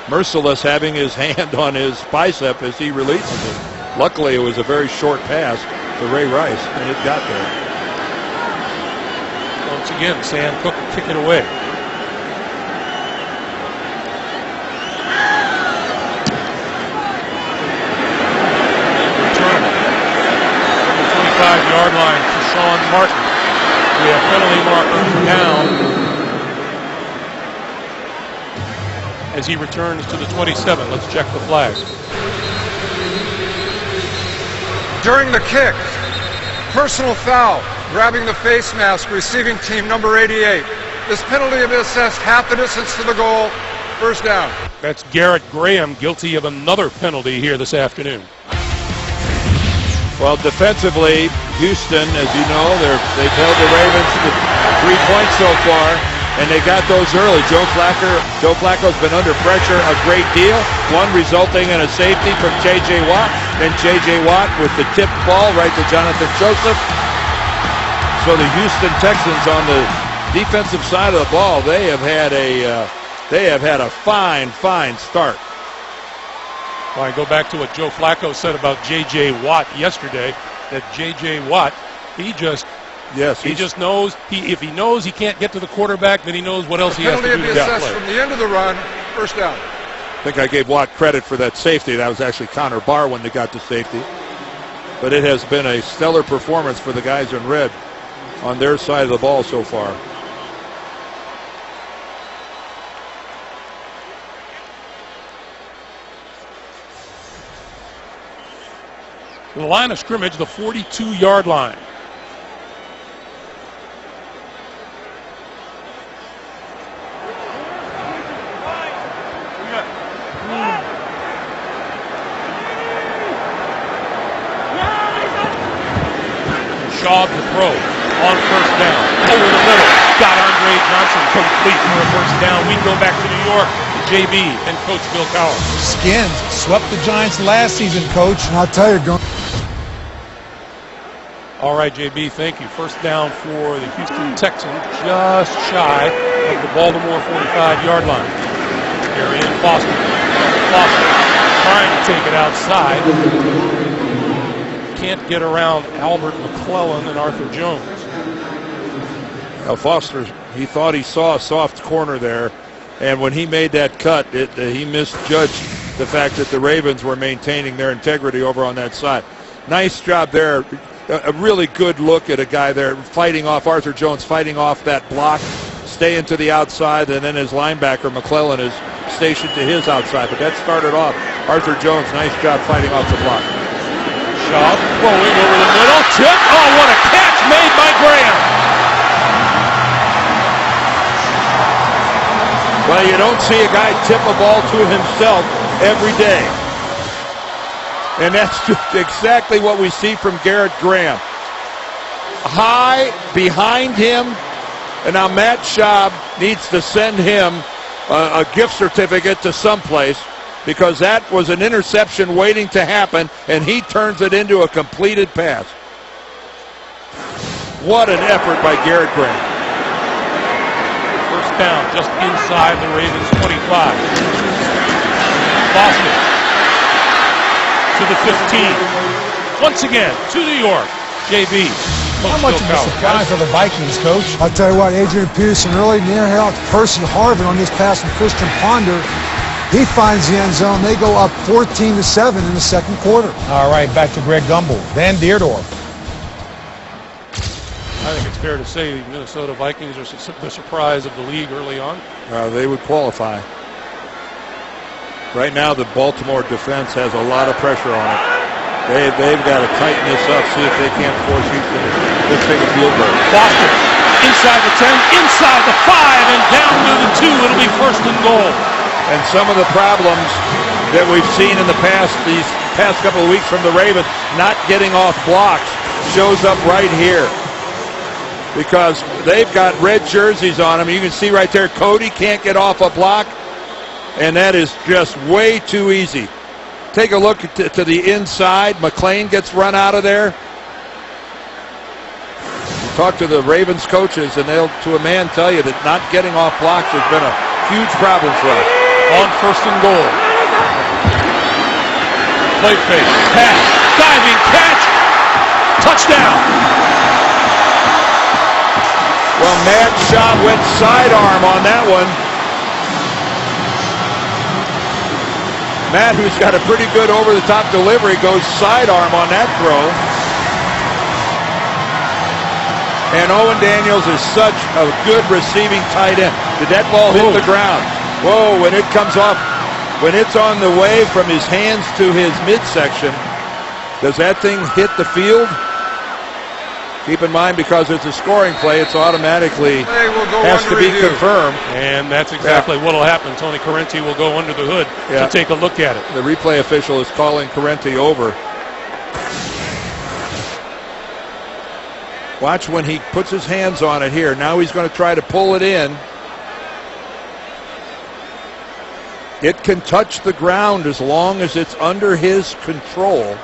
Merciless having his hand on his bicep as he releases it. Luckily, it was a very short pass to Ray Rice, and it got there. Once again, Sam Cook will kick it away. Return. 25-yard line to Sean Martin. We have penalty markers down as he returns to the 27. Let's check the flags. During the kick, personal foul, grabbing the face mask, receiving team number 88. This penalty will be assessed half the distance to the goal, first down. That's Garrett Graham, guilty of another penalty here this afternoon. Well, defensively, Houston, as you know, they've held the Ravens to 3 points so far, and they got those early. Joe Flacco's been under pressure a great deal, one resulting in a safety from J.J. Watt. and J.J. Watt with the tipped ball right to Jonathan Joseph. So the Houston Texans on the defensive side of the ball, they have had a fine start. Well, I go back to what Joe Flacco said about J.J. Watt yesterday, that J.J. Watt, he just knows, if he knows he can't get to the quarterback, then he knows what else he has to do to play. From the end of the run, first down. I think I gave Watt credit for that safety. That was actually Connor Barwin that got the safety. But it has been a stellar performance for the guys in red on their side of the ball so far. The line of scrimmage, the 42-yard line. Shaw to throw on first down. Over the middle. Got Andre Johnson complete for a first down. We go back to New York. JB and Coach Bill Cowher. Skins swept the Giants last season, Coach. And I'll tell you, going. All right, JB, thank you. First down for the Houston Texans, just shy of the Baltimore 45-yard line. Arian Foster. Foster trying to take it outside. Can't get around Albert McClellan and Arthur Jones. Now Foster, he thought he saw a soft corner there, and when he made that cut, he misjudged the fact that the Ravens were maintaining their integrity over on that side. Nice job there. A really good look at a guy there fighting off Arthur Jones, fighting off that block, staying to the outside, and then his linebacker McClellan is stationed to his outside. But that started off Arthur Jones. Nice job fighting off the block. Shaw throwing over the middle. Tip. Oh, what a catch made by Graham. Well, you don't see a guy tip a ball to himself every day. And that's exactly what we see from Garrett Graham. High behind him, and now Matt Schaub needs to send him a gift certificate to someplace, because that was an interception waiting to happen, and he turns it into a completed pass. What an effort by Garrett Graham. First down, just inside the Ravens 25. Foster to the 15. Once again, to New York. JB. How much of a surprise for the Vikings, Coach? I'll tell you what, Adrian Peterson really near out Percy Harvin on this pass from Christian Ponder. He finds the end zone. They go up 14-7 in the second quarter. All right, back to Greg Gumbel. Van Deerdorf. I think it's fair to say the Minnesota Vikings are the surprise of the league early on. They would qualify. Right now, the Baltimore defense has a lot of pressure on it. They've got to tighten this up, see if they can't force Houston to take a field goal. Foster inside the 10, inside the 5, and down to the 2. It'll be first and goal. And some of the problems that we've seen in the past, these past couple of weeks from the Ravens, not getting off blocks, shows up right here. Because they've got red jerseys on them. You can see right there, Cody can't get off a block. And that is just way too easy. Take a look to the inside. McLean gets run out of there. You talk to the Ravens coaches, and they'll, to a man, tell you that not getting off blocks has been a huge problem for us. On first and goal. Play fake. Pass. Diving catch. Touchdown. Well, Matt Schaub went sidearm on that one. Matt, who's got a pretty good over-the-top delivery, goes sidearm on that throw. And Owen Daniels is such a good receiving tight end. Did that ball hit the ground? Whoa, when it comes off, when it's on the way from his hands to his midsection, does that thing hit the field? Keep in mind, because it's a scoring play, it's automatically has to be confirmed. And that's exactly what will happen. Tony Correnti will go under the hood to take a look at it. The replay official is calling Correnti over. Watch when he puts his hands on it here. Now he's going to try to pull it in. It can touch the ground as long as it's under his control.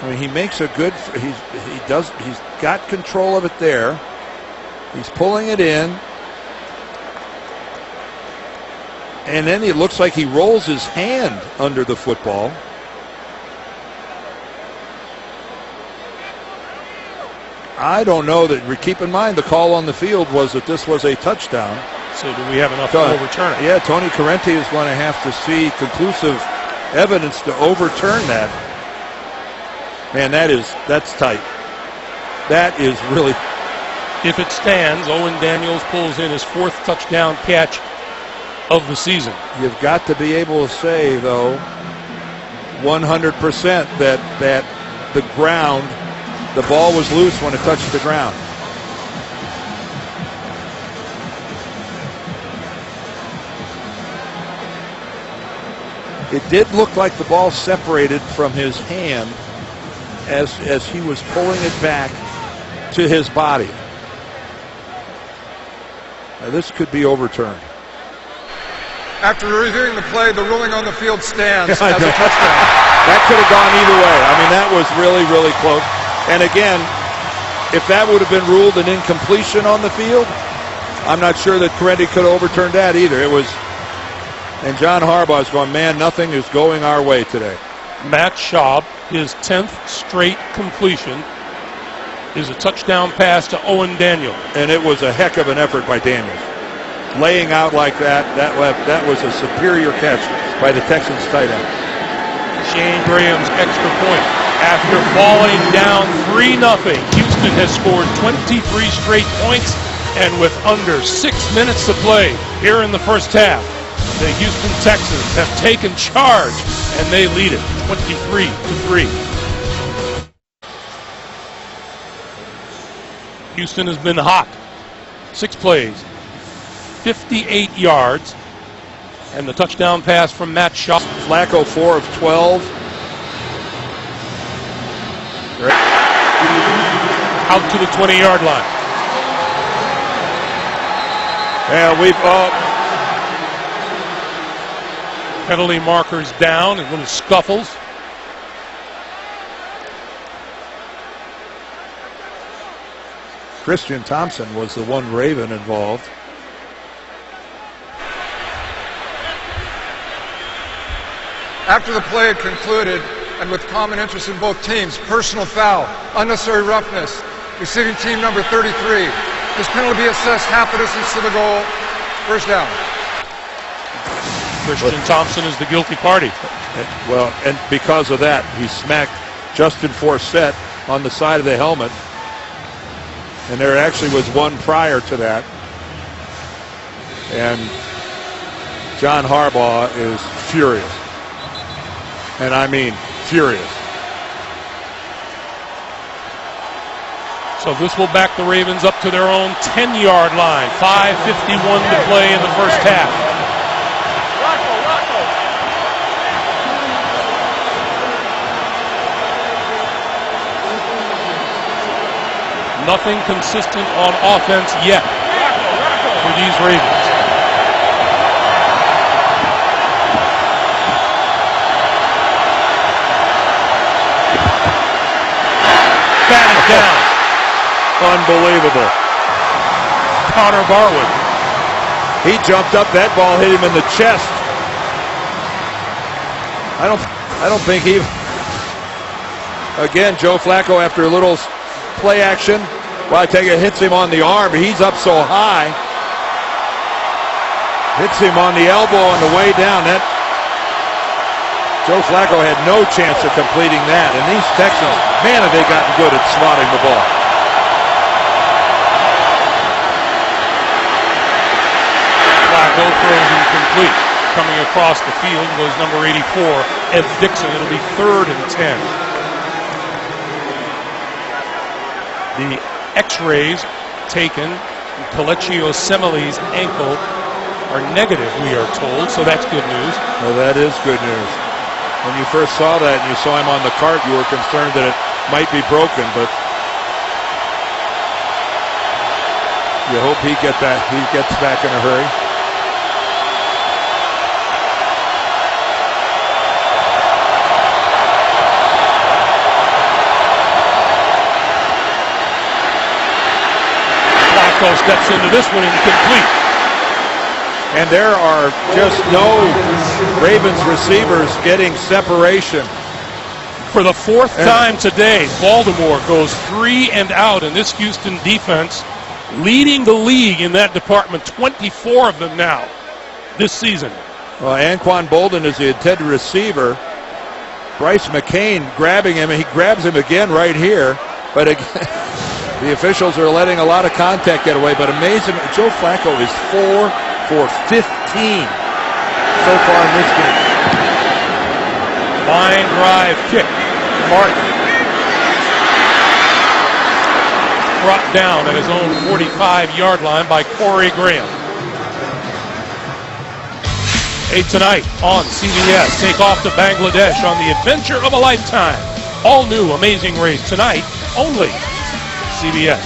I mean, he makes a good, he's got control of it there. He's pulling it in. And then it looks like he rolls his hand under the football. I don't know that. Keep in mind, the call on the field was that this was a touchdown. So do we have enough to overturn it? Yeah, Tony Corrente is going to have to see conclusive evidence to overturn that. Man, that's tight. That is really. If it stands, Owen Daniels pulls in his 4th touchdown catch of the season. You've got to be able to say, though, 100% that the ground, the ball was loose when it touched the ground. It did look like the ball separated from his hand as he was pulling it back to his body. Now, this could be overturned. After reviewing the play, the ruling on the field stands as a touchdown. That could have gone either way. I mean, that was really, really close. And again, if that would have been ruled an incompletion on the field, I'm not sure that Corrente could have overturned that either. It was, and John Harbaugh is going, man, nothing is going our way today. Matt Schaub, his 10th straight completion, is a touchdown pass to Owen Daniels. And it was a heck of an effort by Daniels. Laying out like that was a superior catch by the Texans tight end. Shane Graham's extra point. After falling down 3-0, Houston has scored 23 straight points, and with under 6 minutes to play here in the first half, the Houston Texans have taken charge, and they lead it 23-3. Houston has been hot. 6 plays, 58 yards, and the touchdown pass from Matt Schaub. Flacco 4 of 12. Out to the 20-yard line. Yeah, penalty markers down and little scuffles. Christian Thompson was the one Raven involved. After the play had concluded, and with common interest in both teams, personal foul, unnecessary roughness, receiving team number 33. This penalty be assessed half a distance to the goal. First down. Christian Thompson is the guilty party. And because of that, he smacked Justin Forsett on the side of the helmet. And there actually was one prior to that. And John Harbaugh is furious. And I mean furious. So this will back the Ravens up to their own 10-yard line. 5:51 to play in the first half. Nothing consistent on offense yet for these Ravens. Batted down. Unbelievable. Connor Barwood. He jumped up. That ball hit him in the chest. I don't think he. Again, Joe Flacco, after a little play action, well, I take it, hits him on the arm. He's up so high. Hits him on the elbow on the way down. That Joe Flacco had no chance of completing that. And these Texans, man, have they gotten good at swatting the ball. Flacco throws incomplete. Coming across the field was number 84, Ed Dixon. It'll be 3rd and 10. The X-rays taken from Kelechi Osemele's ankle are negative, we are told, so that's good news. Well, that is good news. When you first saw that and you saw him on the cart, you were concerned that it might be broken, but You hope he gets back in a hurry. Flacco steps into this one incomplete. And there are just no Ravens receivers getting separation. For the fourth time today, Baltimore goes 3 and out, and this Houston defense leading the league in that department, 24 of them now this season. Well, Anquan Bolden is the intended receiver. Bryce McCain grabbing him, and he grabs him again right here. But again, the officials are letting a lot of contact get away. But amazing, Joe Flacco is 4 for 15 so far in this game. Line drive kick. Martin brought down at his own 45-yard line by Corey Graham. 8 tonight on CBS. Take off to Bangladesh on the adventure of a lifetime. All new Amazing Race tonight, only CBS.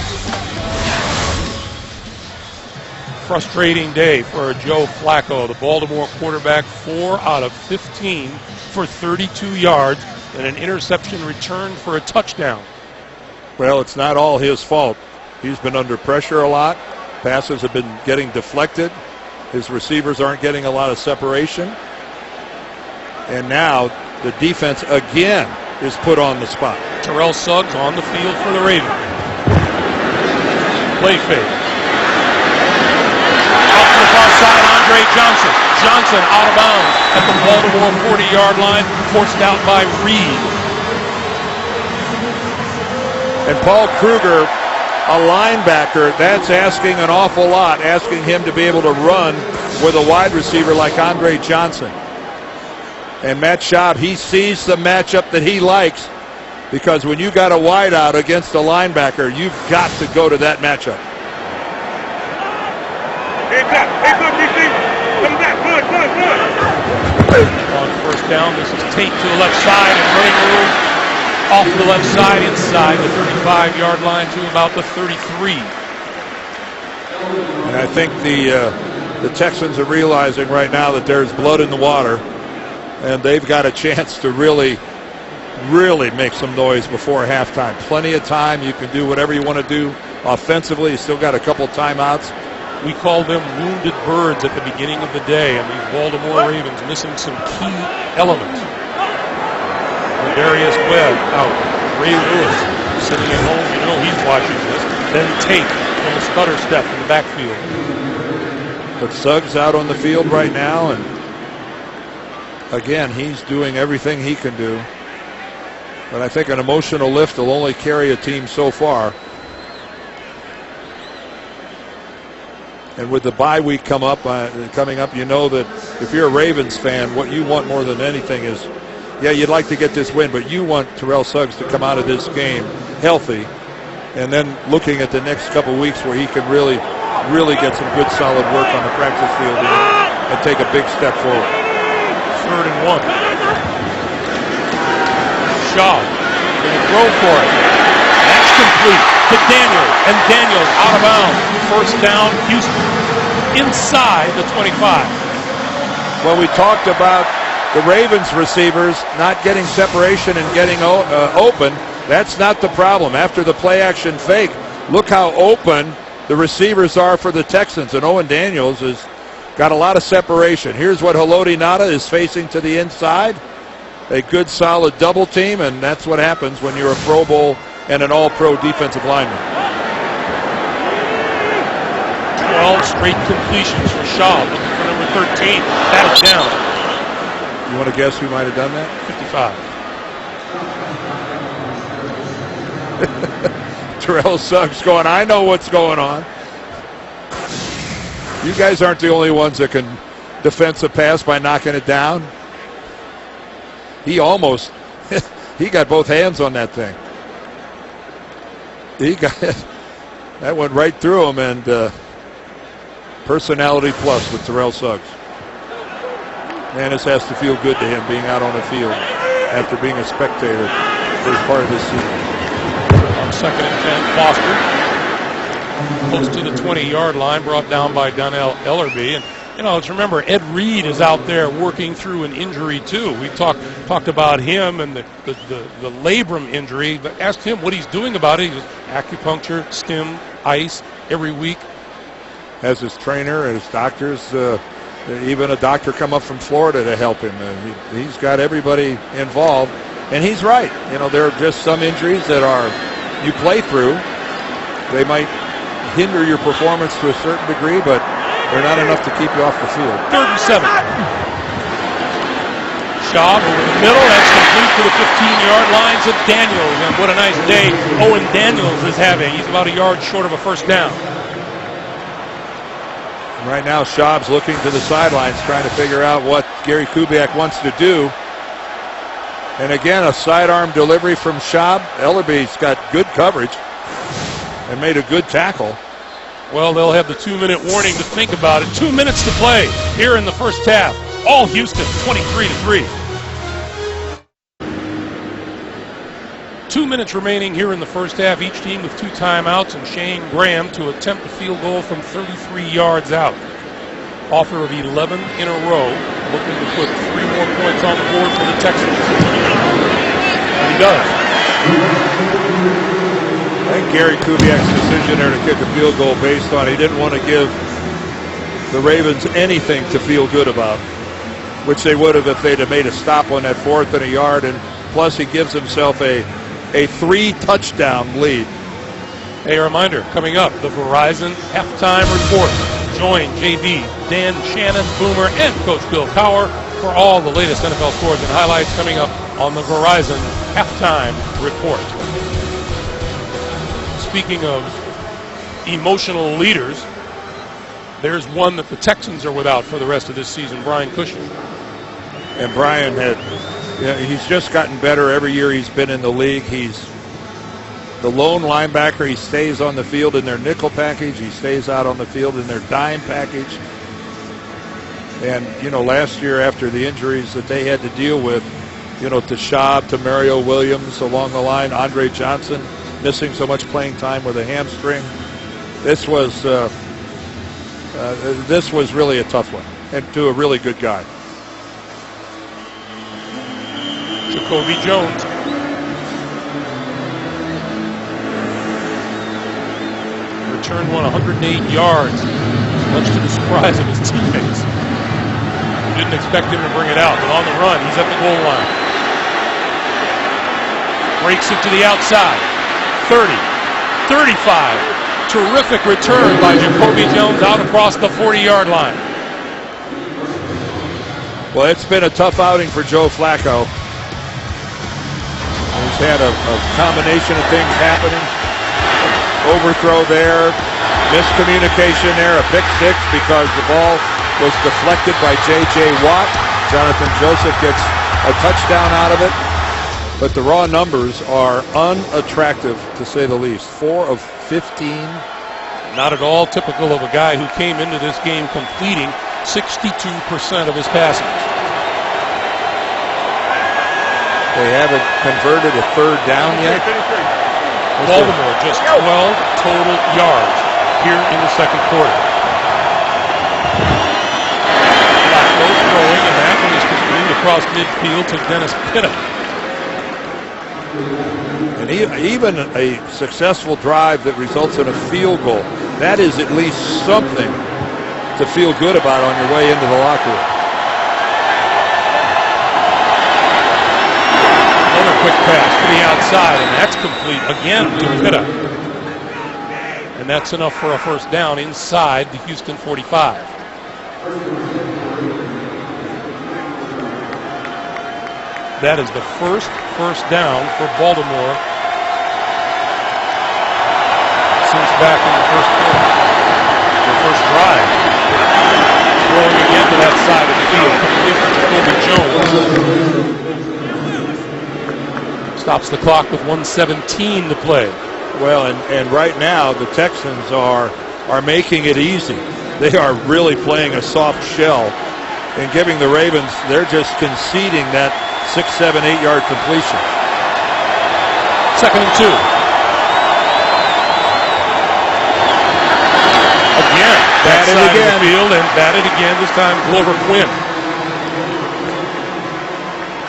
Frustrating day for Joe Flacco. The Baltimore quarterback, 4 out of 15 for 32 yards and an interception return for a touchdown. Well, it's not all his fault. He's been under pressure a lot. Passes have been getting deflected. His receivers aren't getting a lot of separation. And now the defense again is put on the spot. Terrell Suggs on the field for the Ravens. Play fake. Out to the far side, Andre Johnson. Johnson out of bounds at the Baltimore 40-yard line, forced out by Reed. And Paul Kruger, a linebacker, that's asking an awful lot, asking him to be able to run with a wide receiver like Andre Johnson. And Matt Schaub, he sees the matchup that he likes, because when you got a wideout against a linebacker, you've got to go to that matchup. On first down, this is Tate to the left side and running room off the left side inside the 35-yard line to about the 33. And I think the Texans are realizing right now that there's blood in the water, and they've got a chance to really make some noise before halftime. Plenty of time. You can do whatever you want to do offensively. You still got a couple timeouts. We called them wounded birds at the beginning of the day, and these Baltimore Ravens missing some key elements. Darius Webb out. Ray Lewis sitting at home. You know he's watching this. Then Tate on the stutter step in the backfield. But Suggs out on the field right now, and again, he's doing everything he can do. But I think an emotional lift will only carry a team so far. And with the bye week coming up, you know that if you're a Ravens fan, what you want more than anything is, yeah, you'd like to get this win, but you want Terrell Suggs to come out of this game healthy, and then looking at the next couple weeks where he can really get some good solid work on the practice field and take a big step forward. 3rd and 1. Shaw going to throw for it. That's complete to Daniels, and Daniels out of bounds. First down, Houston, inside the 25. Well, we talked about the Ravens receivers not getting separation and getting open. That's not the problem. After the play action fake, look how open the receivers are for the Texans. And Owen Daniels has got a lot of separation. Here's what Haloti Ngata is facing to the inside. A good solid double team, and that's what happens when you're a Pro Bowl and an all-pro defensive lineman. 12 straight completions for Shaw, looking for number 13. Batted down. You want to guess who might have done that? 55. Terrell Suggs going, I know what's going on. You guys aren't the only ones that can defense a pass by knocking it down. He almost, he got both hands on that thing. He got it. That went right through him, and personality plus with Terrell Suggs. Man, this has to feel good to him being out on the field after being a spectator for part of this season. On 2nd and 10, Foster close to the 20-yard line, brought down by Donnell Ellerby. And let's remember, Ed Reed is out there working through an injury too. We talked about him and the labrum injury, but asked him what he's doing about it. He goes, acupuncture, stim, ice every week. Has his trainer and his doctors, even a doctor come up from Florida to help him. He's got everybody involved, and he's right. There are just some injuries that you play through. They might hinder your performance to a certain degree, but they're not enough to keep you off the field. 3rd and 7. Schaub over the middle. That's complete to the 15-yard line to Daniels. And what a nice day Owen Daniels is having. He's about a yard short of a first down. Right now, Schaub's looking to the sidelines, trying to figure out what Gary Kubiak wants to do. And again, a sidearm delivery from Schaub. Ellerby's got good coverage and made a good tackle. Well, they'll have the 2-minute warning to think about it. 2 minutes to play here in the first half. All Houston, 23-3. 2 minutes remaining here in the first half. Each team with 2 timeouts, and Shane Graham to attempt a field goal from 33 yards out. Author of 11 in a row, looking to put 3 more points on the board for the Texans. And he does. I think Gary Kubiak's decision there to kick a field goal based on he didn't want to give the Ravens anything to feel good about, which they would have if they'd have made a stop on that 4th and a yard, and plus he gives himself a 3-touchdown lead. A reminder, coming up, the Verizon Halftime Report. Join JB, Dan, Shannon, Boomer, and Coach Bill Cowher for all the latest NFL scores and highlights coming up on the Verizon Halftime Report. Speaking of emotional leaders, there's one that the Texans are without for the rest of this season, Brian Cushing. And Brian he's just gotten better every year he's been in the league. He's the lone linebacker. He stays on the field in their nickel package. He stays out on the field in their dime package. And, last year after the injuries that they had to deal with, to Schaub, to Mario Williams along the line, Andre Johnson missing so much playing time with a hamstring. This was really a tough one, and to a really good guy. Jacoby Jones. Returned 108 yards, much to the surprise of his teammates. Didn't expect him to bring it out, but on the run, he's at the goal line. Breaks it to the outside. 30, 35. Terrific return by Jacoby Jones out across the 40-yard line. Well, it's been a tough outing for Joe Flacco. He's had a combination of things happening. Overthrow there, miscommunication there, a pick six because the ball was deflected by J.J. Watt. Jonathan Joseph gets a touchdown out of it. But the raw numbers are unattractive, to say the least. 4 of 15. Not at all typical of a guy who came into this game completing 62% of his passes. They haven't converted a 3rd down yet. Baltimore just 12 total yards here in the second quarter. Flacco throwing, and that one is complete across midfield to Dennis Pitta. And even a successful drive that results in a field goal, that is at least something to feel good about on your way into the locker room. Another quick pass to the outside, and that's complete again to Pitta. And that's enough for a first down inside the Houston 45. That is the first down for Baltimore since back in the first quarter. The first drive. Throwing again to that side of the field. Jacoby Jones stops the clock with 1:17 to play. Well, and right now the Texans are making it easy. They are really playing a soft shell and giving the Ravens, they're just conceding that 6, 7, 8 yard completion. 2nd and 2. Batted side again. of the field and batted again. This time Glover Quinn.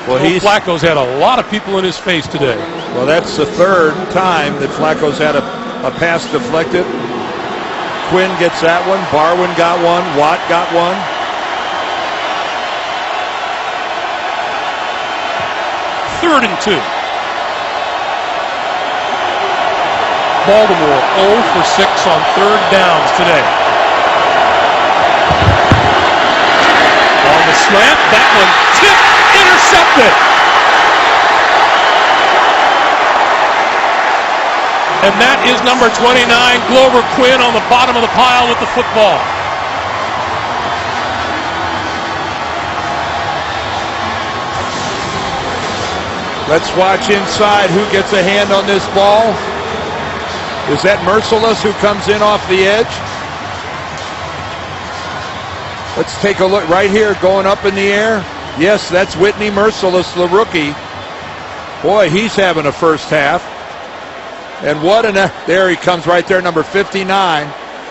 Well, Flacco's had a lot of people in his face today. Well, that's the third time that Flacco's had a pass deflected. Quinn gets that one. Barwin got one. Watt got one. Third and 2. Baltimore 0 for 6 on third downs today. On the slant, that one tipped, intercepted. And that is number 29, Glover Quinn, on the bottom of the pile with the football. Let's watch inside who gets a hand on this ball. Is that Merciless who comes in off the edge? Let's take a look right here, going up in the air. Yes, that's Whitney Merciless, the rookie. Boy, he's having a first half. And there he comes right there, number 59.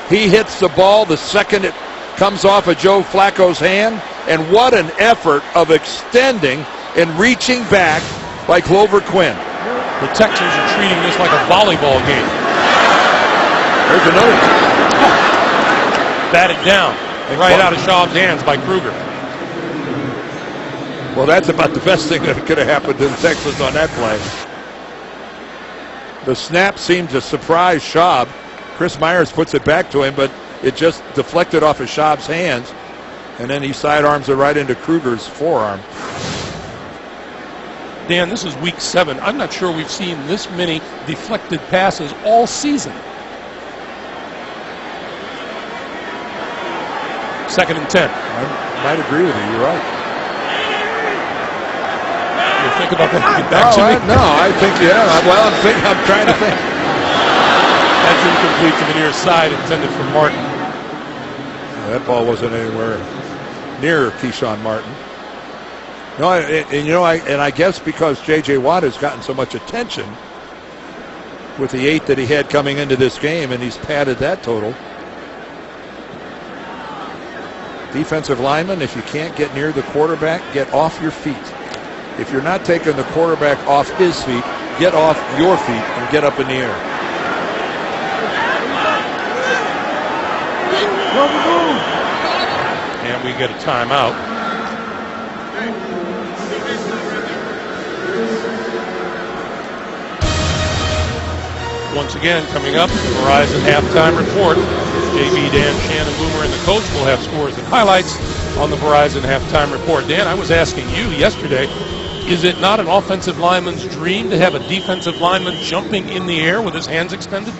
He hits the ball the second it comes off of Joe Flacco's hand. And what an effort of extending and reaching back by Glover Quinn. The Texans are treating this like a volleyball game. There's another one. Batted down right out of Schaub's hands by Kruger. Well, that's about the best thing that could have happened to the Texans on that play. The snap seemed to surprise Schaub. Chris Myers puts it back to him, but it just deflected off of Schaub's hands, and then he sidearms it right into Kruger's forearm. Dan, this is week 7. I'm not sure we've seen this many deflected passes all season. 2nd and 10. I might agree with you. You're right. You think about that? Get back to me. I think, yeah. Well, I'm trying to think. That's incomplete to the near side, intended for Martin. That ball wasn't anywhere near Keyshawn Martin. No, I guess because J.J. Watt has gotten so much attention with the 8 that he had coming into this game, and he's padded that total. Defensive lineman, if you can't get near the quarterback, get off your feet. If you're not taking the quarterback off his feet, get off your feet and get up in the air. And we get a timeout. Once again, coming up, Verizon halftime report. JB, Dan, Shannon, Boomer, and the coach will have scores and highlights on the Verizon halftime report. Dan, I was asking you yesterday, is it not an offensive lineman's dream to have a defensive lineman jumping in the air with his hands extended?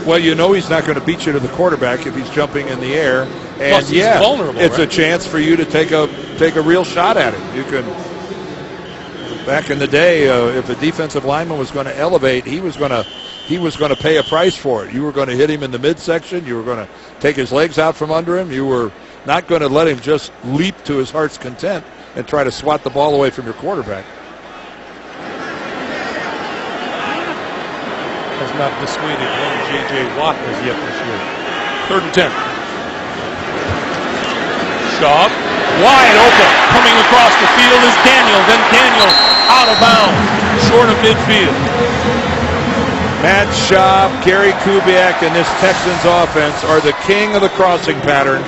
Well, he's not going to beat you to the quarterback if he's jumping in the air. And plus, he's vulnerable, it's right? a chance for you to take a real shot at him. You can. Back in the day, if a defensive lineman was going to elevate, he was going to pay a price for it. You were going to hit him in the midsection. You were going to take his legs out from under him. You were not going to let him just leap to his heart's content and try to swat the ball away from your quarterback. Has not dissuaded one J.J. Watt as yet this year. 3rd and 10. Schaub, wide open. Coming across the field is Daniels, and Daniels out of bounds, short of midfield. Matt Schaub, Gary Kubiak, and this Texans offense are the king of the crossing patterns.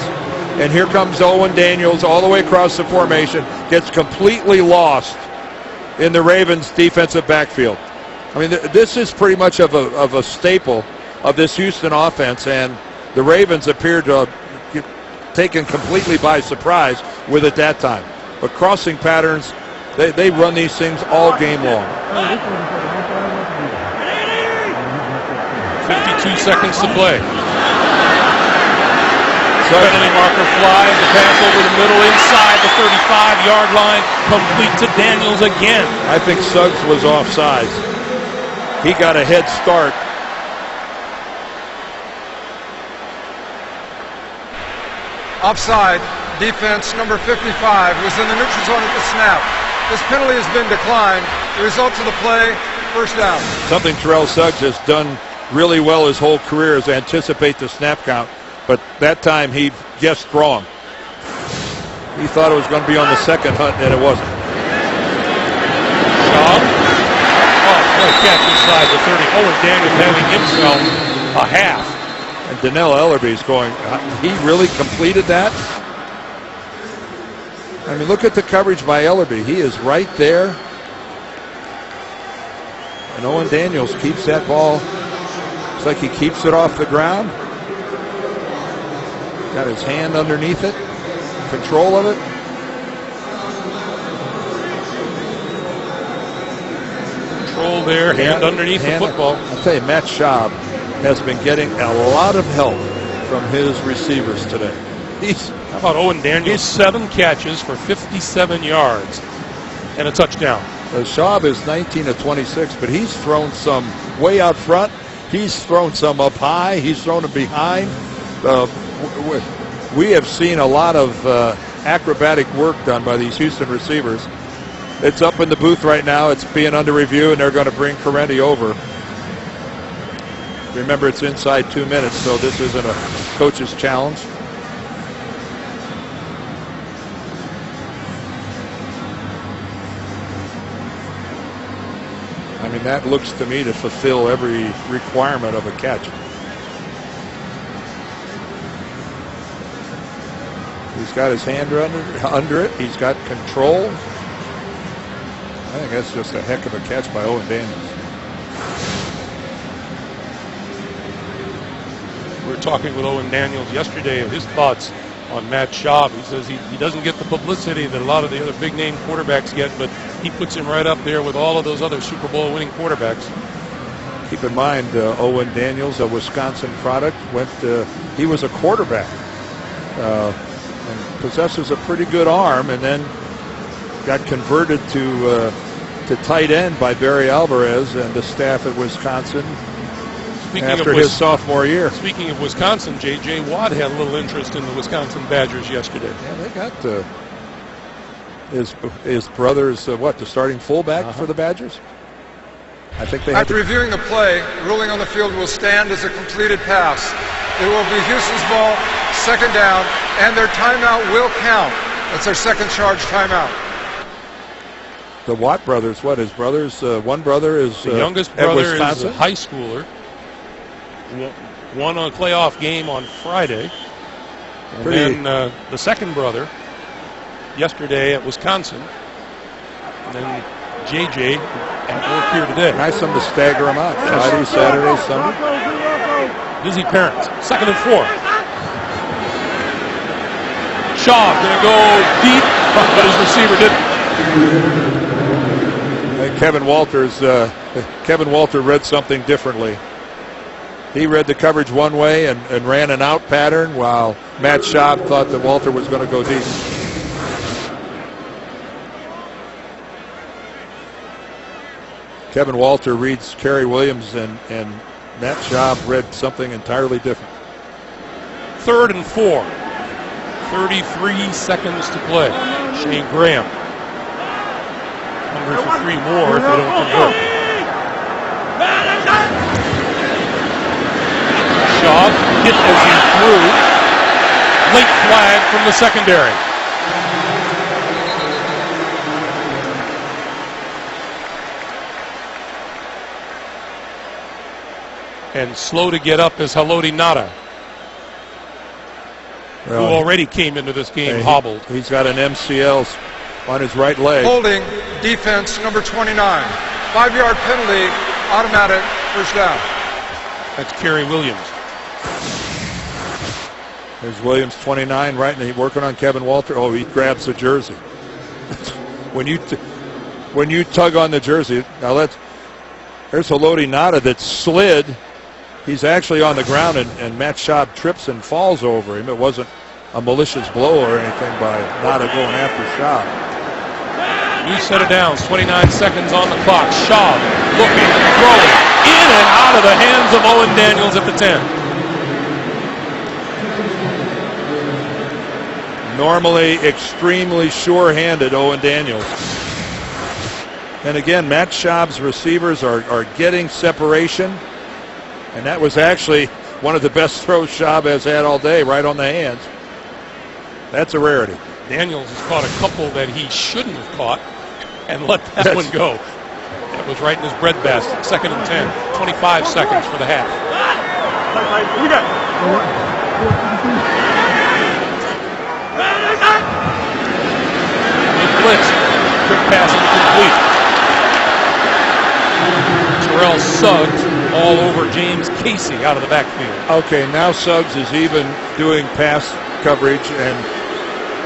And here comes Owen Daniels all the way across the formation, gets completely lost in the Ravens' defensive backfield. I mean, this is pretty much of a staple of this Houston offense, and the Ravens appear to get taken completely by surprise with it that time. But crossing patterns, they run these things all game long. 52 seconds to play. Penalty marker flies, the pass over the middle inside the 35-yard line, complete to Daniels again. I think Suggs was offsides. He got a head start. Offside. Defense number 55 was in the neutral zone at the snap. This penalty has been declined. The results of the play, first down. Something Terrell Suggs has done really well his whole career is anticipate the snap count. but that time he guessed wrong. He thought it was going to be on the second hunt, and it wasn't. Schaub. Oh, what a catch inside the 30. Owen Daniels having himself a half. And Donnell Ellerby's going, he really completed that? I mean, look at the coverage by Ellerby. He is right there. And Owen Daniels keeps that ball. Looks like he keeps it off the ground. Got his hand underneath it. Control of it. Control there, hand underneath the football. I'll tell you, Matt Schaub has been getting a lot of help from his receivers today. How about Owen Daniels? 7 catches for 57 yards and a touchdown. Schaub is 19 of 26, but he's thrown some way out front. He's thrown some up high. He's thrown them behind. We have seen a lot of acrobatic work done by these Houston receivers. It's up in the booth right now. It's being under review, and they're going to bring Correnti over. Remember, it's inside 2 minutes, so this isn't a coach's challenge. I mean, that looks to me to fulfill every requirement of a catch. He's got his hand under it. He's got control. I think that's just a heck of a catch by Owen Daniels. We were talking with Owen Daniels yesterday of his thoughts on Matt Schaub. He says he doesn't get the publicity that a lot of the other big-name quarterbacks get, but he puts him right up there with all of those other Super Bowl winning quarterbacks. Keep in mind, Owen Daniels, a Wisconsin product, he was a quarterback and possesses a pretty good arm, and then got converted to tight end by Barry Alvarez and the staff at Wisconsin after his sophomore year. Speaking of Wisconsin, J.J. Watt had a little interest in the Wisconsin Badgers yesterday. Yeah, they got his brother's the starting fullback for the Badgers. I think they. After reviewing the play, ruling on the field will stand as a completed pass. It will be Houston's ball, second down, and their timeout will count. That's their second charge timeout. The Watt brothers, his brothers, one brother is the youngest brother is a high schooler. Won a playoff game on Friday. And then the second brother yesterday at Wisconsin. And then JJ at work here today. Nice of them to stagger them out. Friday, Saturday, Sunday. Busy parents. 2nd and 4. Schaub going to go deep, but his receiver didn't. Kevin Walter read something differently. He read the coverage one way and ran an out pattern, while Matt Schaub thought that Walter was going to go deep. Kevin Walter reads Kerry Williams, and Matt Schaub read something entirely different. 3rd and 4. 33 seconds to play. Shane Graham. Hungry for 3 more if they don't convert. Schaub hit as he threw. Late flag from the secondary. And slow to get up is Haloti Ngata, who already came into this game hobbled. He's got an MCL on his right leg. Holding defense number 29. 5-yard penalty, automatic first down. That's Kerry Williams. There's Williams, 29, right, and he's working on Kevin Walter. Oh, he grabs the jersey. when you tug on the jersey, now there's Haloti Ngata that slid. He's actually on the ground, and Matt Schaub trips and falls over him. It wasn't a malicious blow or anything by Ngata going after Schaub. New set of downs, 29 seconds on the clock. Schaub looking, throwing, in and out of the hands of Owen Daniels at the 10. Normally extremely sure-handed Owen Daniels. And again, Matt Schaub's receivers are getting separation. And that was actually one of the best throws Schaub has had all day, right on the hands. That's a rarity. Daniels has caught a couple that he shouldn't have caught and let that one go. That was right in his breadbasket. 2nd and 10. 25 seconds for the half. Blitz. Quick pass incomplete. Terrell Suggs all over James Casey out of the backfield. Okay, now Suggs is even doing pass coverage and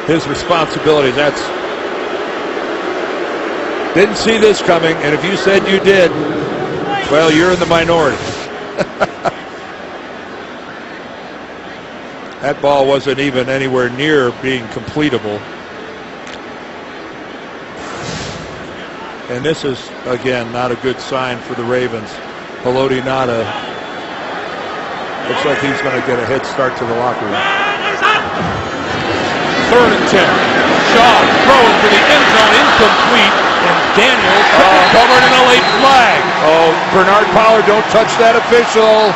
his responsibilities. Didn't see this coming, and if you said you did, well, you're in the minority. That ball wasn't even anywhere near being completable. And this is, again, not a good sign for the Ravens. Haloti Ngata looks like he's going to get a head start to the locker room. 3rd and 10. Shaw throwing for the end zone, incomplete, and Daniels covered in a late flag. Oh, Bernard Pollard, don't touch that official.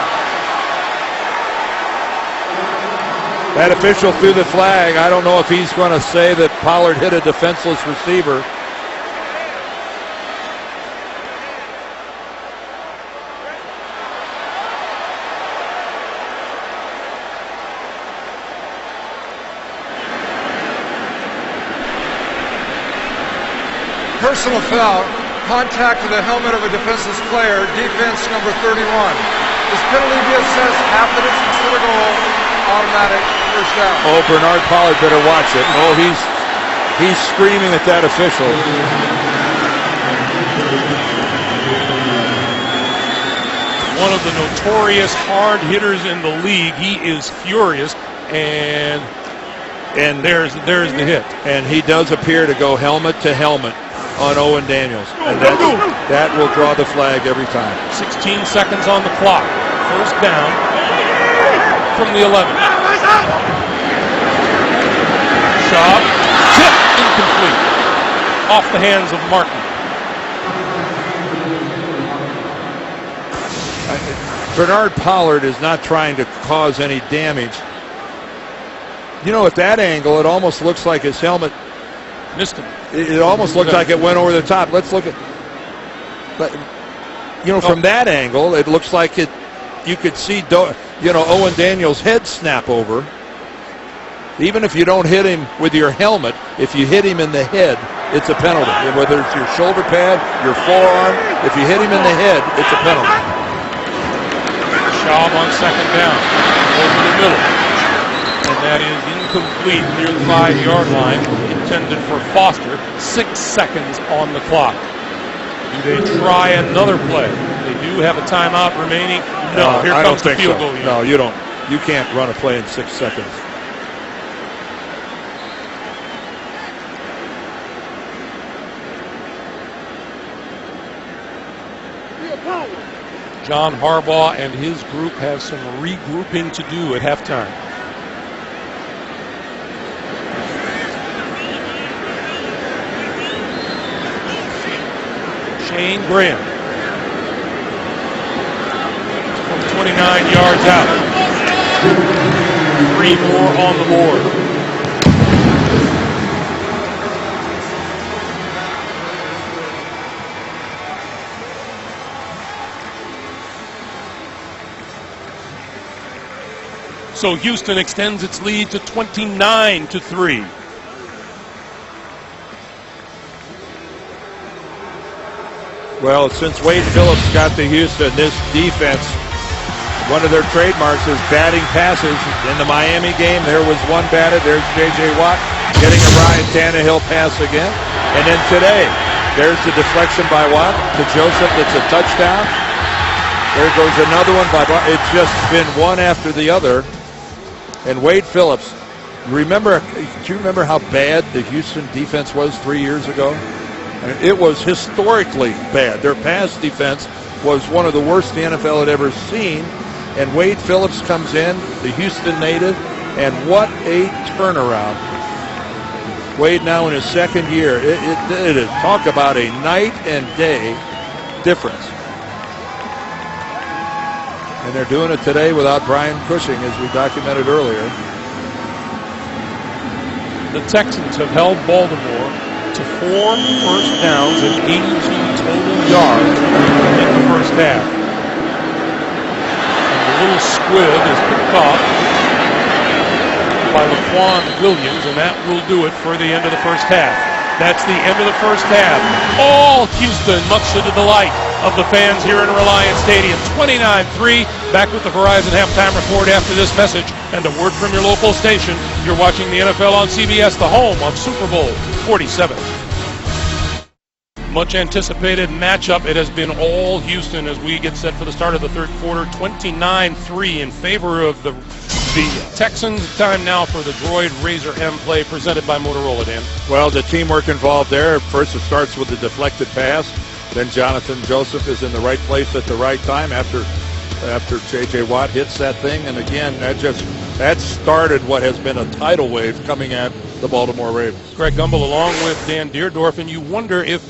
That official threw the flag. I don't know if he's going to say that Pollard hit a defenseless receiver. Personal foul, contact to the helmet of a defenseless player, defense number 31. This penalty be assessed half the distance to the goal, automatic first down. Oh, Bernard Pollard better watch it. Oh, he's screaming at that official. One of the notorious hard hitters in the league. He is furious, and there's the hit. And he does appear to go helmet to helmet on Owen Daniels. And that will draw the flag every time. 16 seconds on the clock. First down from the 11. Shaw, tip, incomplete. Off the hands of Martin. Bernard Pollard is not trying to cause any damage. You know, at that angle, it almost looks like his helmet missed him. It almost looked like it went over the top. Let's look at, from that angle, it looks like it. You could see, Owen Daniels' head snap over. Even if you don't hit him with your helmet, if you hit him in the head, it's a penalty. Whether it's your shoulder pad, your forearm, if you hit him in the head, it's a penalty. Schaub on 2nd down, over the middle. And that is incomplete near the 5-yard line, intended for Foster. 6 seconds on the clock. Do they try another play? They do have a timeout remaining. No, here comes the field goal. No, you don't. You can't run a play in 6 seconds. John Harbaugh and his group have some regrouping to do at halftime. Shane Graham from 29 yards out. 3 more on the board. So Houston extends its lead to 29-3. Well, since Wade Phillips got to Houston, this defense, one of their trademarks is batting passes. In the Miami game, there was one batted. There's J.J. Watt getting a Ryan Tannehill pass again. And then today, there's the deflection by Watt to Joseph. That's a touchdown. There goes another one by Watt. It's just been one after the other. And Wade Phillips, do you remember how bad the Houston defense was 3 years ago? It was historically bad. Their pass defense was one of the worst the NFL had ever seen. And Wade Phillips comes in, the Houston native, and what a turnaround. Wade now in his 2nd year. It is talk about a night and day difference. And they're doing it today without Brian Cushing, as we documented earlier. The Texans have held Baltimore to 4 first downs and 82 total yards in the first half. And the little squib is picked off by Laquan Williams, and that will do it for the end of the first half. That's the end of the first half. All Houston, much to the delight of the fans here in Reliance Stadium. 29-3. Back with the Verizon halftime report after this message and a word from your local station. You're watching the NFL on CBS, the home of Super Bowl 47. Much anticipated matchup. It has been all Houston as we get set for the start of the third quarter. 29-3 in favor of the Texans. Time now for the Droid Razor M play presented by Motorola, Dan. Well, the teamwork involved there. First, it starts with the deflected pass. Then Jonathan Joseph is in the right place at the right time after J.J. Watt hits that thing. And again, that started what has been a tidal wave coming at the Baltimore Ravens. Greg Gumbel along with Dan Deerdorf, and you wonder if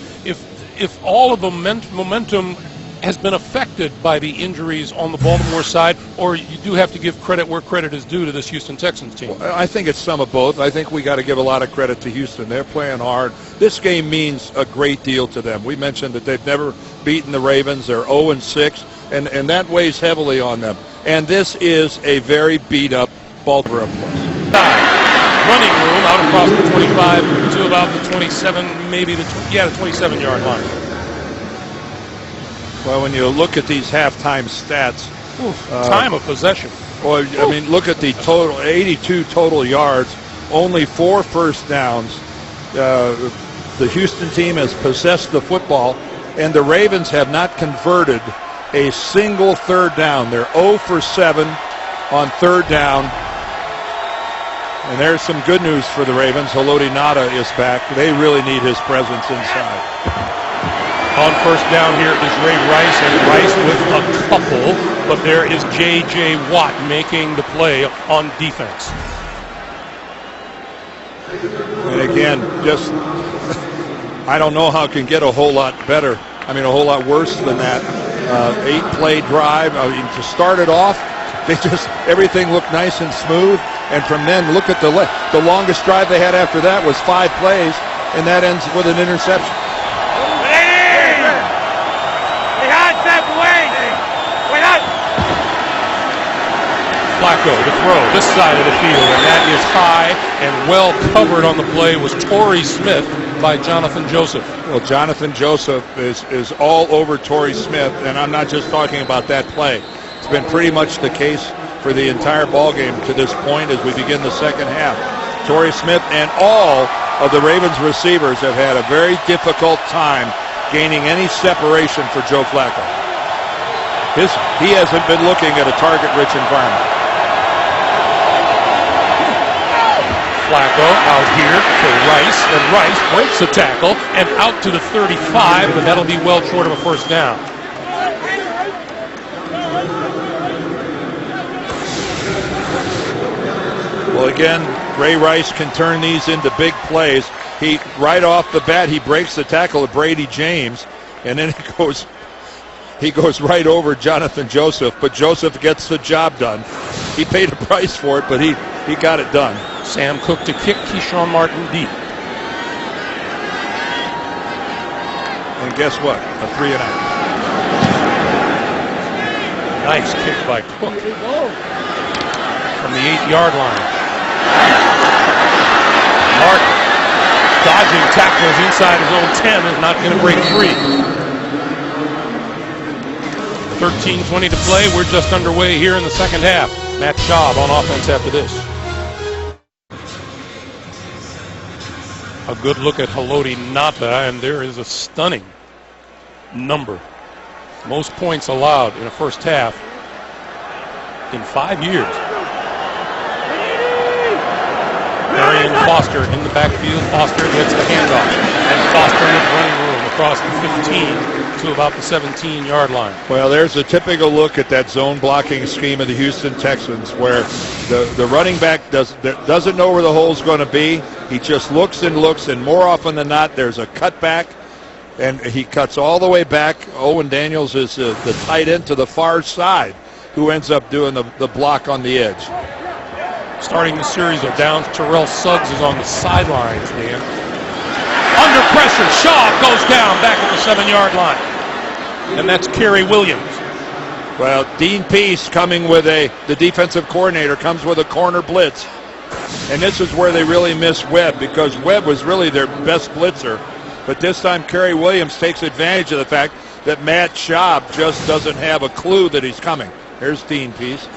all of the momentum has been affected by the injuries on the Baltimore side, or you do have to give credit where credit is due to this Houston Texans team. Well, I think it's some of both. I think we got to give a lot of credit to Houston. They're playing hard. This game means a great deal to them. We mentioned that they've never beaten the Ravens. They're 0-6, and that weighs heavily on them. And this is a very beat-up Baltimore plus. Running room out across the 25 to about the 27, maybe the 27-yard line. Well, when you look at these halftime stats, time of possession. Well, I mean, look at the total: 82 total yards, only 4 first downs. The Houston team has possessed the football, and the Ravens have not converted a single third down. They're 0 for 7 on third down. And there's some good news for the Ravens. Haloti Ngata is back. They really need his presence inside. On first down here is Ray Rice, and Rice with a couple, but there is J.J. Watt making the play on defense. And again, I don't know how it can get a whole lot better. I mean, a whole lot worse than that. 8-play drive. I mean, to start it off, everything looked nice and smooth. And from then, look at the longest drive they had after that was 5 plays, and that ends with an interception. Flacco to throw this side of the field, and that is high and well covered on the play was Torrey Smith by Jonathan Joseph. Well, Jonathan Joseph is all over Torrey Smith, and I'm not just talking about that play. It's been pretty much the case for the entire ball game to this point as we begin the second half. Torrey Smith and all of the Ravens receivers have had a very difficult time gaining any separation for Joe Flacco. He hasn't been looking at a target-rich environment. Flacco out here to Rice, and Rice breaks the tackle and out to the 35, but that'll be well short of a first down. Well, again, Ray Rice can turn these into big plays. Right off the bat, he breaks the tackle of Brady James, and then he goes right over Jonathan Joseph, but Joseph gets the job done. He paid a price for it, but he got it done. Sam Cook to kick, Keyshawn Martin deep. And guess what? A 3-and-out. Nice kick by Cook from the 8-yard line. Martin dodging tackles inside his own 10 is not going to break free. 13:20 to play. We're just underway here in the second half. Matt Schaub on offense after this. A good look at Haloti Ngata, and there is a stunning number. Most points allowed in a first half in 5 years. Marion Foster in the backfield. Foster gets the handoff, and Foster with running room across the 15 to about the 17-yard line. Well, there's a typical look at that zone blocking scheme of the Houston Texans, where the running back doesn't know where the hole's going to be. He just looks, and more often than not, there's a cutback, and he cuts all the way back. Owen Daniels is the tight end to the far side. who ends up doing the block on the edge. Starting the series of downs, Terrell Suggs is on the sidelines, Dan. Under pressure, Shaw goes down back at the 7-yard line. And that's Kerry Williams. Well, Dean Peace coming with the defensive coordinator comes with a corner blitz. And this is where they really miss Webb, because Webb was really their best blitzer. But this time Kerry Williams takes advantage of the fact that Matt Schaub just doesn't have a clue that he's coming. Here's Dean Peace.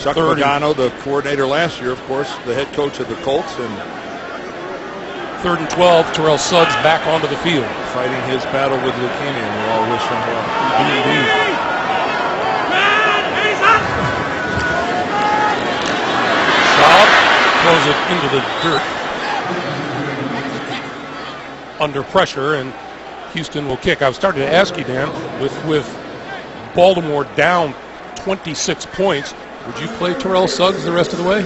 Chuck Pagano, the coordinator last year, of course, the head coach of the Colts. And 3rd and 12, Terrell Suggs back onto the field. Fighting his battle with leukemia, and we all wish him well. Schaub throws it into the dirt. Under pressure, and Houston will kick. I was starting to ask you, Dan, with Baltimore down 26 points, would you play Terrell Suggs the rest of the way?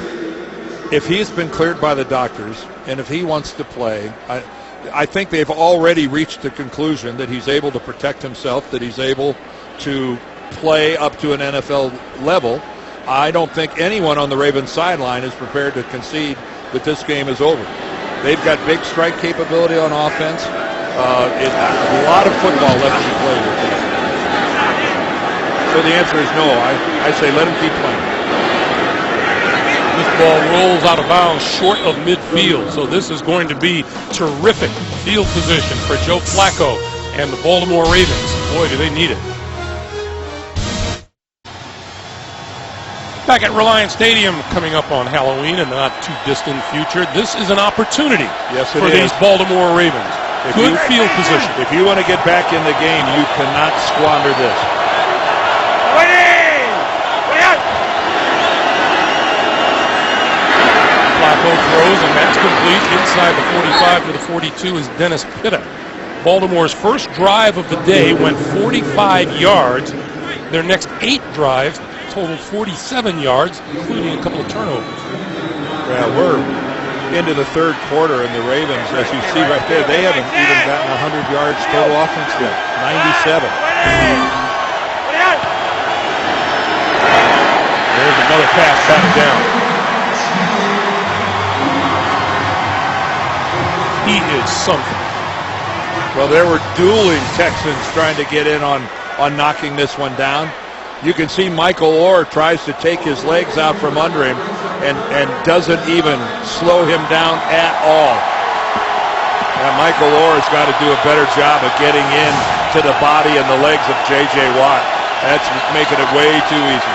If he's been cleared by the doctors, and if he wants to play, I think they've already reached the conclusion that he's able to protect himself, that he's able to play up to an NFL level. I don't think anyone on the Ravens sideline is prepared to concede that this game is over. They've got big strike capability on offense. A lot of football left to be played with them. So the answer is no. I say let him keep playing. This ball rolls out of bounds short of midfield, so this is going to be terrific field position for Joe Flacco and the Baltimore Ravens. Boy, do they need it. Back at Reliance Stadium coming up on Halloween in the not too distant future. This is an opportunity for these Baltimore Ravens. Good field position. If you want to get back in the game, you cannot squander this. Flacco throws, and that's complete. Inside the 45 to the 42 is Dennis Pitta. Baltimore's first drive of the day went 45 yards. Their next 8 drives totaled 47 yards, including a couple of turnovers. Yeah, we're into the 3rd quarter, and the Ravens, as you see right there, they haven't even gotten 100 yards total offense yet. 97. There's another pass batted down. He is something. Well, there were dueling Texans trying to get in on knocking this one down. You can see Michael Orr tries to take his legs out from under him and doesn't even slow him down at all. And Michael Orr has got to do a better job of getting in to the body and the legs of J.J. Watt. That's making it way too easy.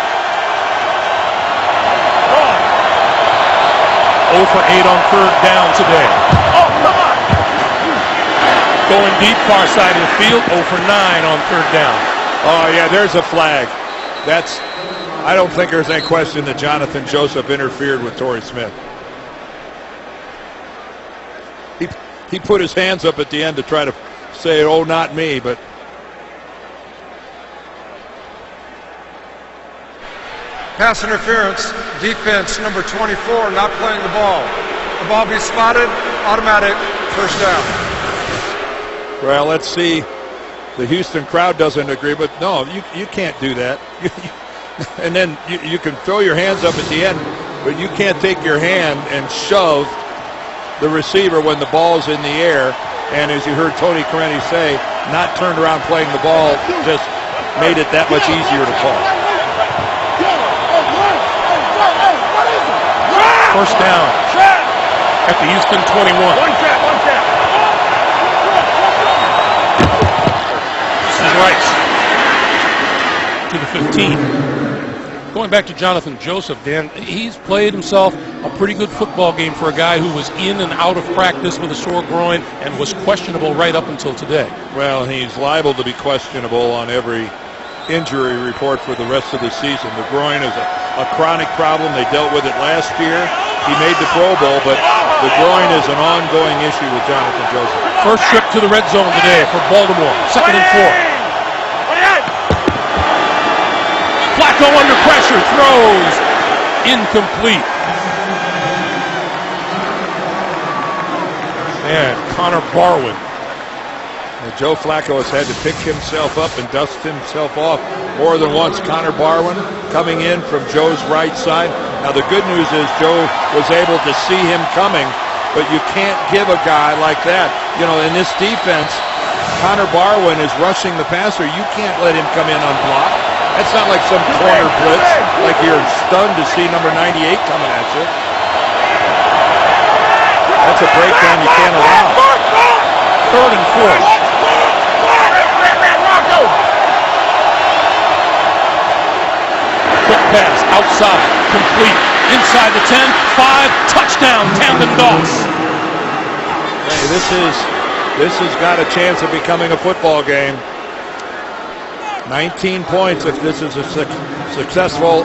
0 for 8 on 3rd down today. Going deep, far side of the field, 0 for 9 on 3rd down. Oh, yeah, there's a flag. I don't think there's any question that Jonathan Joseph interfered with Torrey Smith. He put his hands up at the end to try to say, oh, not me, but Pass interference, defense number 24 not playing the ball. The ball be spotted, automatic, first down. Well, let's see. The Houston crowd doesn't agree, but no, you can't do that. And then you can throw your hands up at the end, but you can't take your hand and shove the receiver when the ball's in the air. And as you heard Tony Correnti say, not turned around playing the ball just made it that much easier to call. First down at the Houston 21. This is Rice to the 15. Going back to Jonathan Joseph, Dan, he's played himself a pretty good football game for a guy who was in and out of practice with a sore groin and was questionable right up until today. Well, he's liable to be questionable on every injury report for the rest of the season. The groin is a chronic problem. They dealt with it last year. He made the Pro Bowl, but the groin is an ongoing issue with Jonathan Joseph. First trip to the red zone today for Baltimore. 2nd and 4. Flacco under pressure, throws incomplete. And Connor Barwin. Joe Flacco has had to pick himself up and dust himself off more than once. Connor Barwin coming in from Joe's right side. Now the good news is Joe was able to see him coming, but you can't give a guy like that. You know, in this defense, Connor Barwin is rushing the passer. You can't let him come in unblocked. That's not like some corner blitz, like you're stunned to see number 98 coming at you. That's a breakdown you can't allow. 3rd and 4. Quick pass, outside, complete, inside the 10, 5, touchdown, Camden Doss. Hey, this has got a chance of becoming a football game. 19 points if this is a successful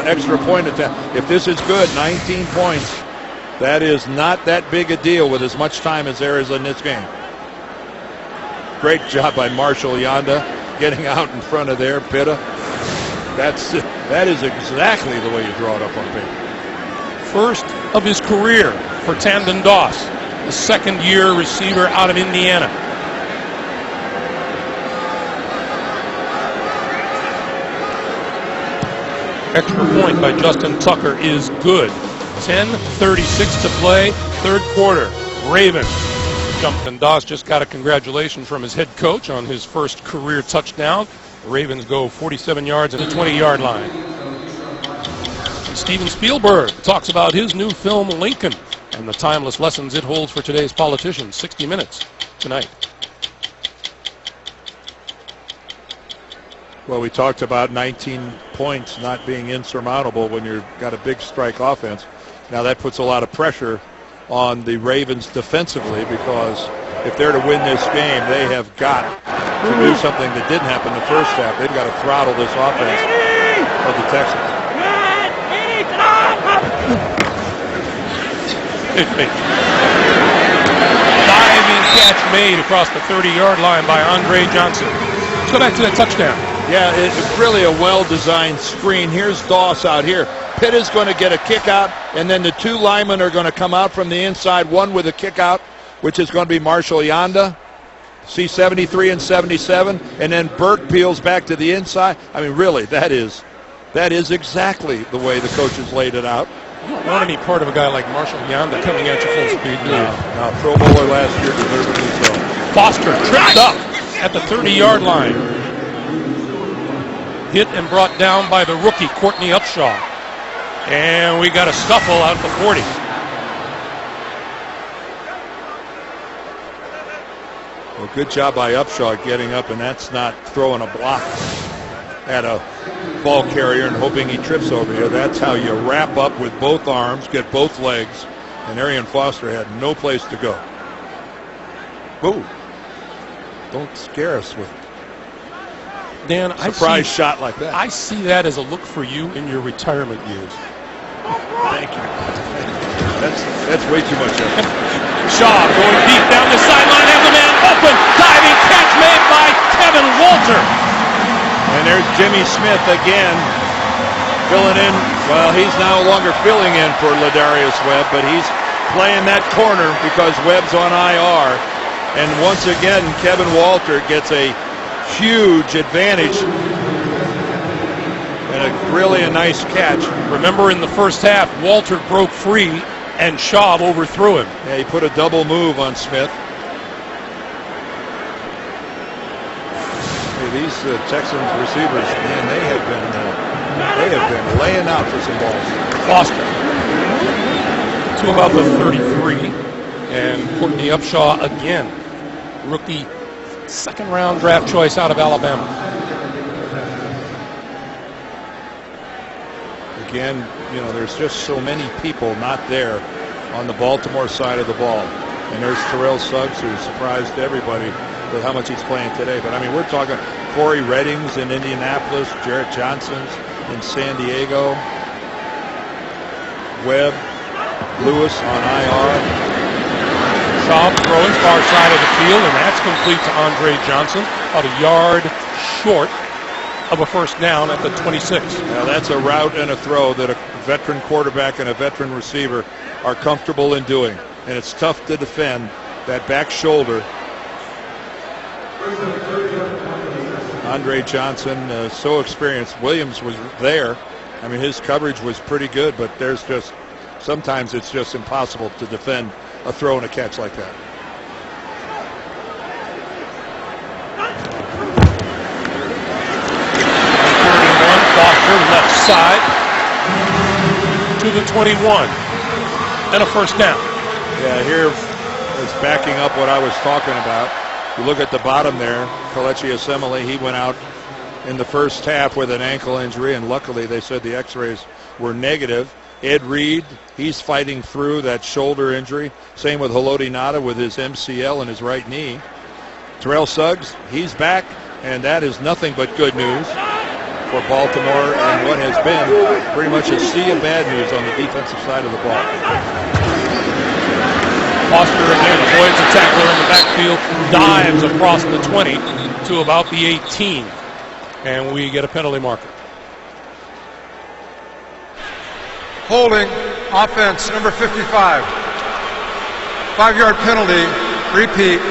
extra point attempt. If this is good, 19 points. That is not that big a deal with as much time as there is in this game. Great job by Marshall Yanda getting out in front of there, Pitta. That is exactly the way you draw it up on paper. First of his career for Camden Doss, the second-year receiver out of Indiana. Extra point by Justin Tucker is good. 10:36 to play, 3rd quarter. Ravens jumped, and Doss just got a congratulation from his head coach on his first career touchdown. The Ravens go 47 yards at the 20-yard line. And Steven Spielberg talks about his new film Lincoln and the timeless lessons it holds for today's politicians. 60 Minutes tonight. Well, we talked about 19 points not being insurmountable when you've got a big strike offense. Now that puts a lot of pressure on the Ravens defensively, because if they're to win this game, they have got to do something that didn't happen the first half. They've got to throttle this offense of the Texans. Diving catch made across the 30-yard line by Andre Johnson. Let's go back to that touchdown. Yeah, it's really a well-designed screen. Here's Doss out here. Pitt is going to get a kick out, and then the 2 linemen are going to come out from the inside, one with a kick out, which is going to be Marshall Yanda. See 73 and 77, and then Burke peels back to the inside. I mean, really, that is exactly the way the coaches laid it out. You don't want any part of a guy like Marshall Yanda coming at you full speed, do you? No, Pro Bowler last year, deservedly so. Foster tripped up at the 30-yard line. Hit and brought down by the rookie, Courtney Upshaw. And we got a scuffle out at the 40. Well, good job by Upshaw getting up, and that's not throwing a block at a ball carrier and hoping he trips over here. That's how you wrap up with both arms, get both legs, and Arian Foster had no place to go. Whoa. Don't scare us with Dan, surprise shot like that. I see that as a look for you in your retirement years. Thank you. That's way too much effort. Shaw going deep down the sideline, has a man open, diving catch made by Kevin Walter. And there's Jimmy Smith again, filling in. Well, he's no longer filling in for Ladarius Webb, but he's playing that corner because Webb's on IR. And once again, Kevin Walter gets a huge advantage and really a nice catch. Remember, in the first half, Walter broke free and Schaub overthrew him. Yeah, he put a double move on Smith. Hey, these Texans receivers, man, they have been laying out for some balls. Foster to about the 33, and Courtney Upshaw again, rookie, 2nd-round draft choice out of Alabama. Again, you know, there's just so many people not there on the Baltimore side of the ball. And there's Terrell Suggs, who surprised everybody with how much he's playing today. But, I mean, we're talking Corey Reddings in Indianapolis, Jarrett Johnson's in San Diego, Webb, Lewis on IR. Schaub throwing far side of the field, and that's complete to Andre Johnson, about a yard short of a first down at the 26. Now that's a route and a throw that a veteran quarterback and a veteran receiver are comfortable in doing. And it's tough to defend that back shoulder Andre Johnson, so experienced. Williams was there. I mean, his coverage was pretty good, but there's just sometimes it's just impossible to defend a throw and a catch like that. Foster left side to the 21 and a first down. Yeah, here is backing up what I was talking about. You look at the bottom there, Kelechi Osemele, he went out in the first half with an ankle injury, and luckily they said the x-rays were negative. Ed Reed, he's fighting through that shoulder injury. Same with Haloti Ngata with his MCL in his right knee. Terrell Suggs, he's back, and that is nothing but good news for Baltimore and what has been pretty much a sea of bad news on the defensive side of the ball. Foster again avoids a tackler in the backfield, dives across the 20 to about the 18, and we get a penalty marker. Holding, offense, number 55. 5-yard penalty, repeat,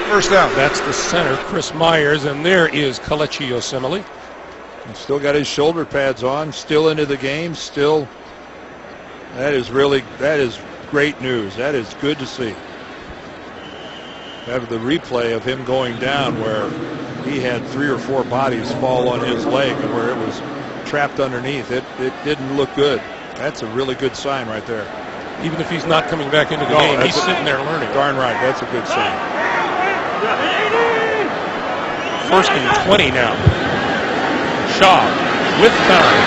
first down. That's the center, Chris Myers, and there is Kelechi Osemele. He's still got his shoulder pads on, still into the game, still. That is great news. That is good to see. Have the replay of him going down where he had 3 or 4 bodies fall on his leg and where it was trapped underneath. It didn't look good. That's a really good sign right there. Even if he's not coming back into the game, he's sitting there learning. Darn right, that's a good sign. First and 20 now. Shaw with time.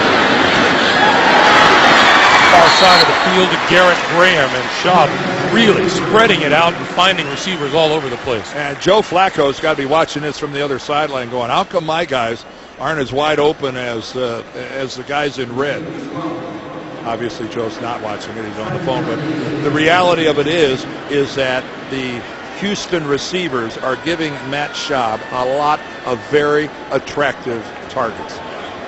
Far side of the field to Garrett Graham, and Shaw really spreading it out and finding receivers all over the place. And Joe Flacco's got to be watching this from the other sideline going, how come my guys aren't as wide open as the guys in red? Obviously, Joe's not watching it. He's on the phone. But the reality of it is that the Houston receivers are giving Matt Schaub a lot of very attractive targets.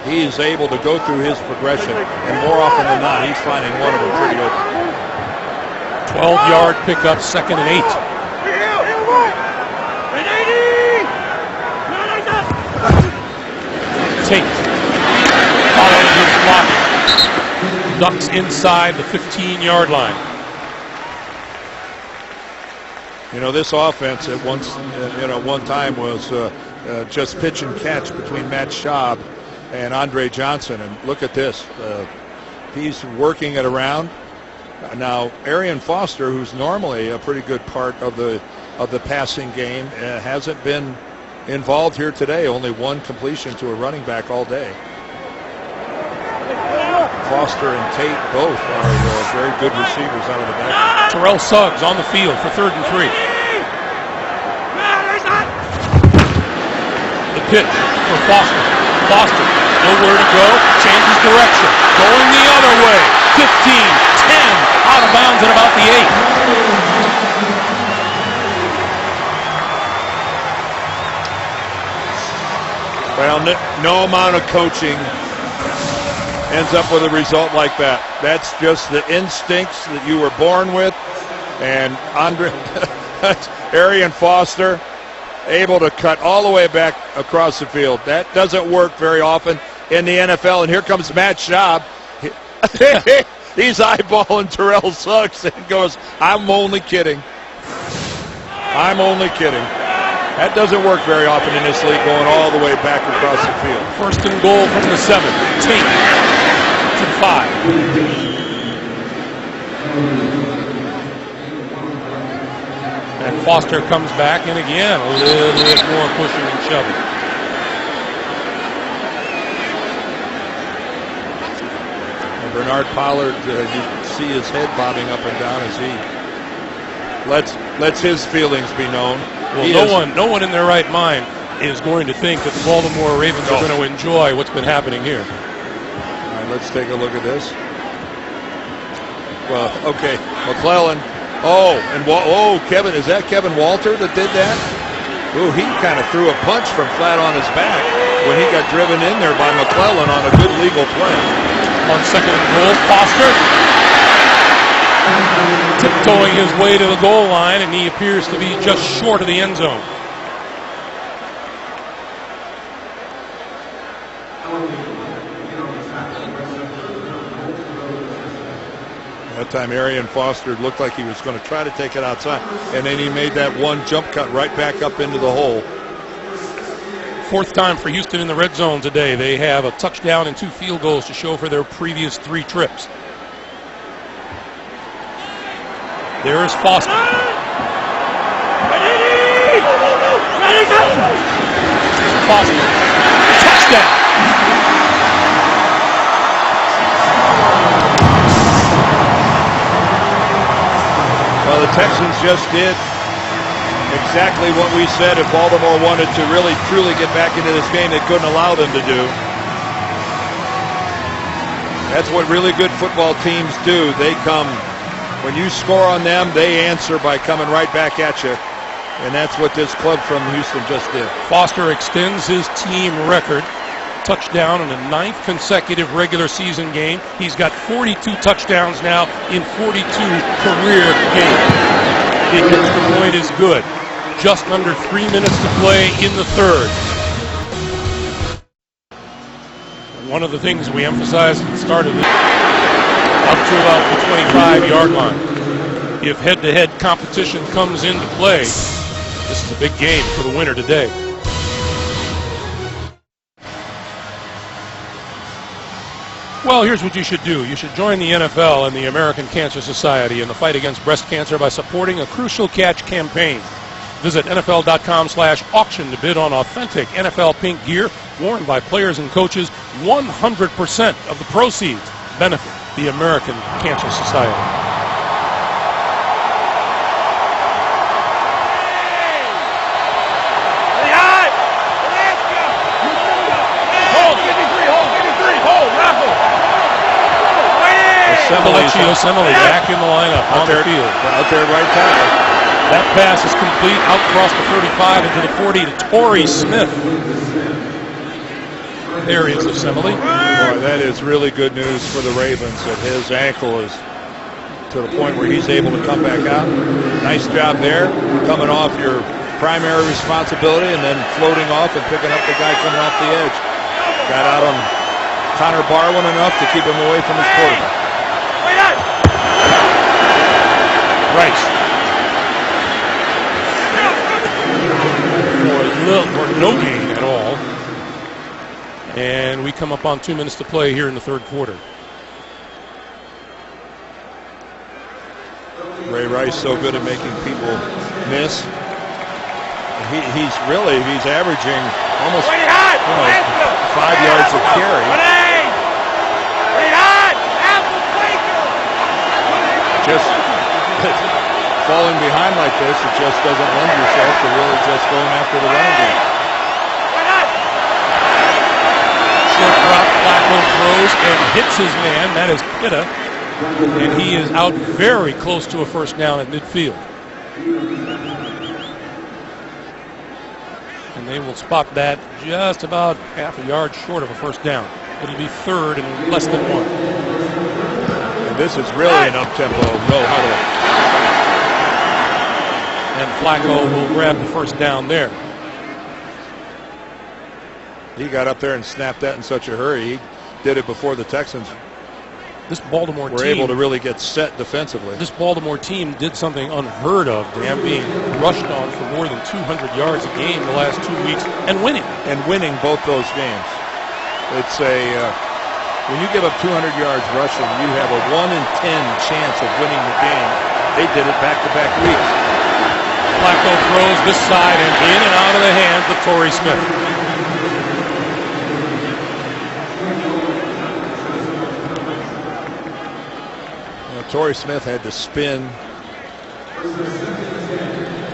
He's able to go through his progression, and more often than not, he's finding one of them pretty open. 12-yard pickup, 2nd and 8. Tate following his block. Ducks inside the 15-yard line. You know, this offense at one time was just pitch and catch between Matt Schaub and Andre Johnson, and look at this. He's working it around. Now, Arian Foster, who's normally a pretty good part of the passing game, hasn't been involved here today. Only one completion to a running back all day. Foster and Tate both are very good receivers out of the back. Terrell Suggs on the field for 3rd and 3. The pitch for Foster. Foster, nowhere to go, changes direction, going the other way. 15, 10, out of bounds at about the 8. Well, no amount of coaching ends up with a result like that. That's just the instincts that you were born with. And Arian Foster able to cut all the way back across the field. That doesn't work very often in the NFL. And here comes Matt Schaub. He's eyeballing Terrell Suggs and goes, I'm only kidding. I'm only kidding. That doesn't work very often in this league, going all the way back across the field. 1st and goal from the 7. Tate to 5. And Foster comes back, and again, a little bit more pushing and shoving. And Bernard Pollard, you see his head bobbing up and down as he lets his feelings be known. Well, no one in their right mind is going to think that the Baltimore Ravens are going to enjoy what's been happening here. All right, let's take a look at this. Well, okay, McClellan. Kevin, is that Kevin Walter that did that? Ooh, he kind of threw a punch from flat on his back when he got driven in there by McClellan on a good legal play. On 2nd and goal, Foster tiptoeing his way to the goal line, and he appears to be just short of the end zone. That time Arian Foster looked like he was going to try to take it outside, and then he made that one jump cut right back up into the hole. Fourth time for Houston in the red zone today. They have a touchdown and 2 field goals to show for their previous 3 trips. There is Foster. Foster. Touchdown. Well, the Texans just did exactly what we said if Baltimore wanted to really truly get back into this game, they couldn't allow them to do. That's what really good football teams do. They come, when you score on them, they answer by coming right back at you. And that's what this club from Houston just did. Foster extends his team record. Touchdown in a 9th consecutive regular season game. He's got 42 touchdowns now in 42 career games. Because the point is good. Just under 3 minutes to play in the third. One of the things we emphasized at the start of this, up to about the 25-yard line. If head-to-head competition comes into play, this is a big game for the winner today. Well, here's what you should do. You should join the NFL and the American Cancer Society in the fight against breast cancer by supporting a Crucial Catch campaign. Visit NFL.com/auction to bid on authentic NFL pink gear worn by players and coaches. 100% of the proceeds benefit the American Cancer Society. Assembly back in the lineup on the field. Out there right tackle. That pass is complete out across the 35 into the 40 to Torrey Smith. There is Assembly. Boy, that is really good news for the Ravens that his ankle is to the point where he's able to come back out. Nice job there, coming off your primary responsibility and then floating off and picking up the guy coming off the edge. Got out on Connor Barwin enough to keep him away from his quarterback. Rice. For no gain at all. And we come up on 2 minutes to play here in the third quarter. Ray Rice so good at making people miss. He's averaging almost 5 yards of carry. Just falling behind like this, it just doesn't lend yourself to really just going after the running game. Short drop, Flacco throws and hits his man. That is Pitta. And he is out very close to a first down at midfield. And they will spot that just about half a yard short of a first down. It'll be third and less than 1. And this is really an up-tempo, no huddle. And Flacco will grab the first down there. He got up there and snapped that in such a hurry. He did it before the Texans This Baltimore were team able to really get set defensively. This Baltimore team did something unheard of, Dan, being rushed on for more than 200 yards a game the last 2 weeks and winning. And winning both those games. It's when you give up 200 yards rushing, you have a 1 in 10 chance of winning the game. They did it back-to-back weeks. Flacco throws this side and in and out of the hands of Torrey Smith. Torrey Smith had to spin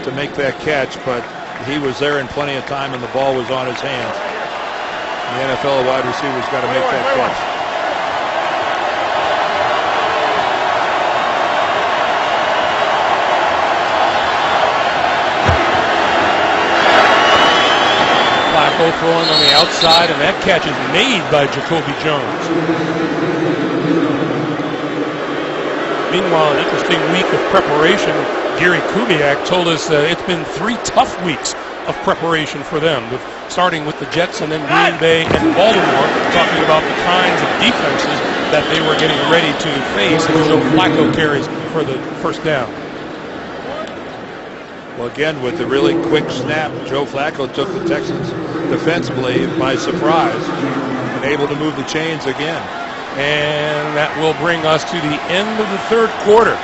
to make that catch, but he was there in plenty of time and the ball was on his hands. The NFL wide receiver's got to make that catch. Flacco throwing on the outside, and that catch is made by Jacoby Jones. Meanwhile, an interesting week of preparation. Gary Kubiak told us it's been 3 tough weeks of preparation for them, starting with the Jets and then Green Bay and Baltimore, talking about the kinds of defenses that they were getting ready to face, and Joe Flacco carries for the first down. Well, again, with the really quick snap, Joe Flacco took the Texans defensively by surprise and able to move the chains again. And that will bring us to the end of the third quarter.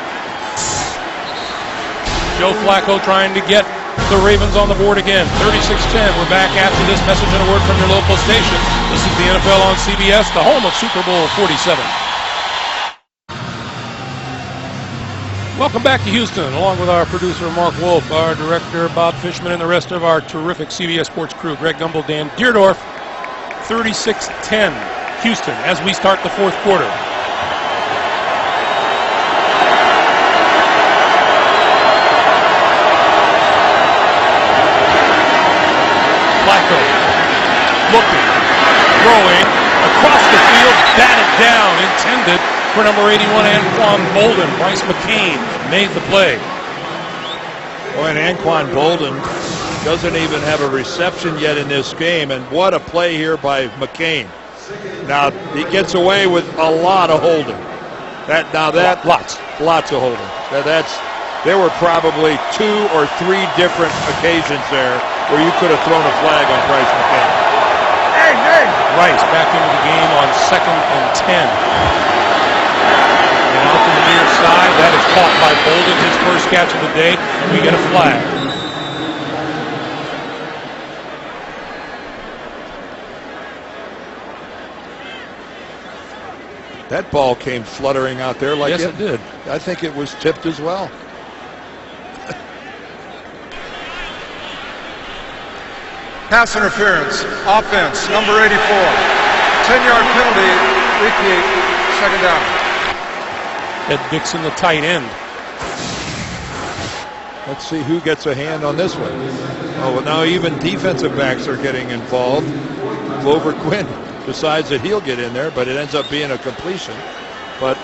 Joe Flacco trying to get the Ravens on the board again. 36-10. We're back after this message and a word from your local station. This is the NFL on CBS, the home of Super Bowl 47. Welcome back to Houston, along with our producer Mark Wolf, our director Bob Fishman, and the rest of our terrific CBS Sports crew. Greg Gumbel, Dan Deerdorf. 36-10, Houston, as we start the fourth quarter. Flacco looking, throwing, across the field, batted down, intended for number 81, Anquan Bolden. Bryce McCain made the play. Boy, and Anquan Bolden doesn't even have a reception yet in this game, and what a play here by McCain. Now, he gets away with a lot of holding. Lots of holding. There were probably 2 or 3 different occasions there where you could have thrown a flag on Bryce McCain. Hey! Rice back into the game on 2nd and 10. And out to the near side, that is caught by Bolden, his first catch of the day, and we get a flag. That ball came fluttering out there like Yes, it did. I think it was tipped as well. Pass interference, offense, number 84. 10-yard penalty, repeat, second down. Ed Dixon, the tight end. Let's see who gets a hand on this one. Oh, well, now even defensive backs are getting involved. Glover Quinn decides that he'll get in there, but it ends up being a completion. But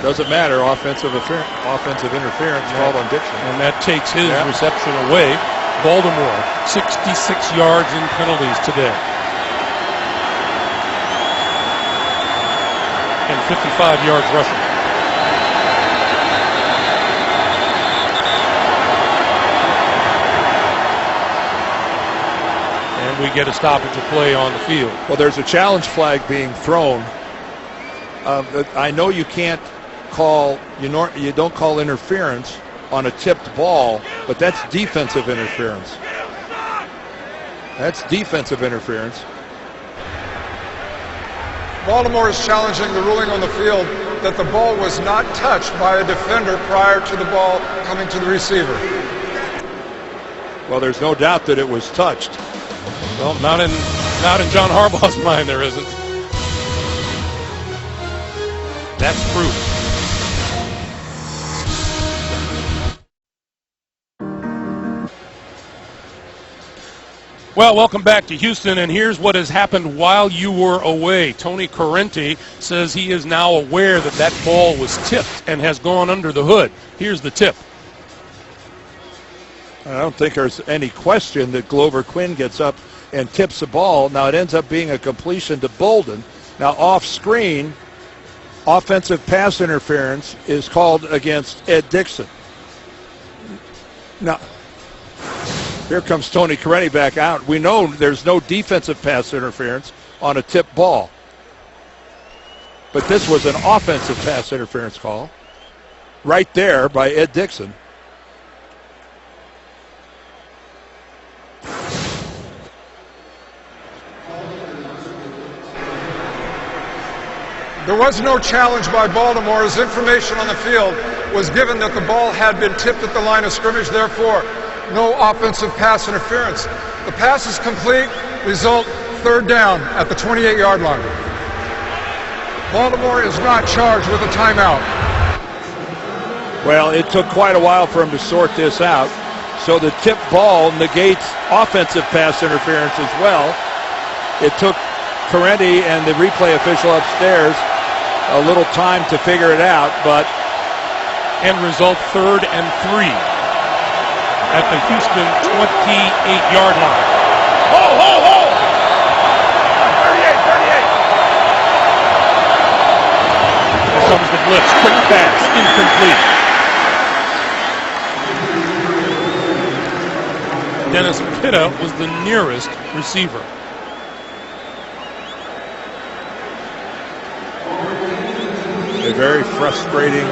doesn't matter, offensive interference called on Dixon. And that takes his reception away. Baltimore, 66 yards in penalties today. And 55 yards rushing. And we get a stoppage of play on the field. Well, there's a challenge flag being thrown. I know you can't call, you don't call interference on a tipped ball, but that's defensive interference. That's defensive interference. Baltimore is challenging the ruling on the field that the ball was not touched by a defender prior to the ball coming to the receiver. Well, there's no doubt that it was touched. Well, not in John Harbaugh's mind, there isn't. That's proof. Well, welcome back to Houston, and here's what has happened while you were away. Tony Correnti says he is now aware that that ball was tipped and has gone under the hood. Here's the tip. I don't think there's any question that Glover Quinn gets up and tips the ball. Now it ends up being a completion to Bolden. Now off screen, offensive pass interference is called against Ed Dixon. Now, here comes Tony Correnti back out. We know there's no defensive pass interference on a tipped ball. But this was an offensive pass interference call right there by Ed Dixon. There was no challenge by Baltimore as information on the field was given that the ball had been tipped at the line of scrimmage, therefore no offensive pass interference. The pass is complete, result third down at the 28-yard line. Baltimore is not charged with a timeout. Well, it took quite a while for him to sort this out. So the tip ball negates offensive pass interference as well. It took Correnti and the replay official upstairs a little time to figure it out, but end result 3rd and 3 at the Houston 28-yard line. Ho! 38! comes the blitz. Quick pass, incomplete. Dennis Pitta was the nearest receiver. A very frustrating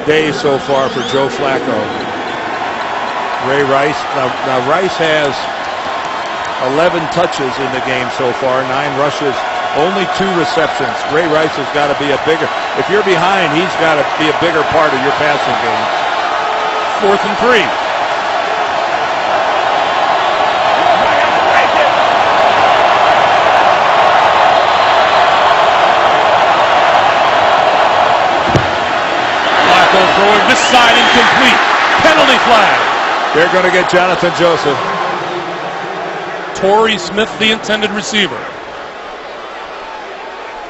day so far for Joe Flacco. Ray Rice. Now Rice has 11 touches in the game so far, 9 rushes, only 2 receptions. Ray Rice has got to be a bigger, if you're behind, he's got to be a bigger part of your passing game. 4th and 3. Flacco throwing this side, incomplete. Penalty flag. They're going to get Jonathan Joseph. Torrey Smith, the intended receiver.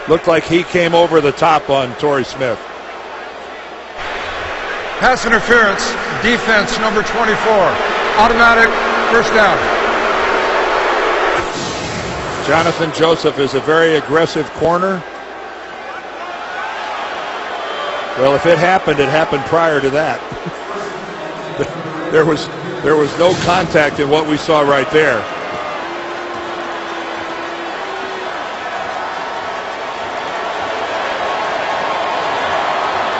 Looked like he came over the top on Torrey Smith. Pass interference, defense number 24. Automatic first down. Jonathan Joseph is a very aggressive corner. Well, if it happened prior to that. There was no contact in what we saw right there.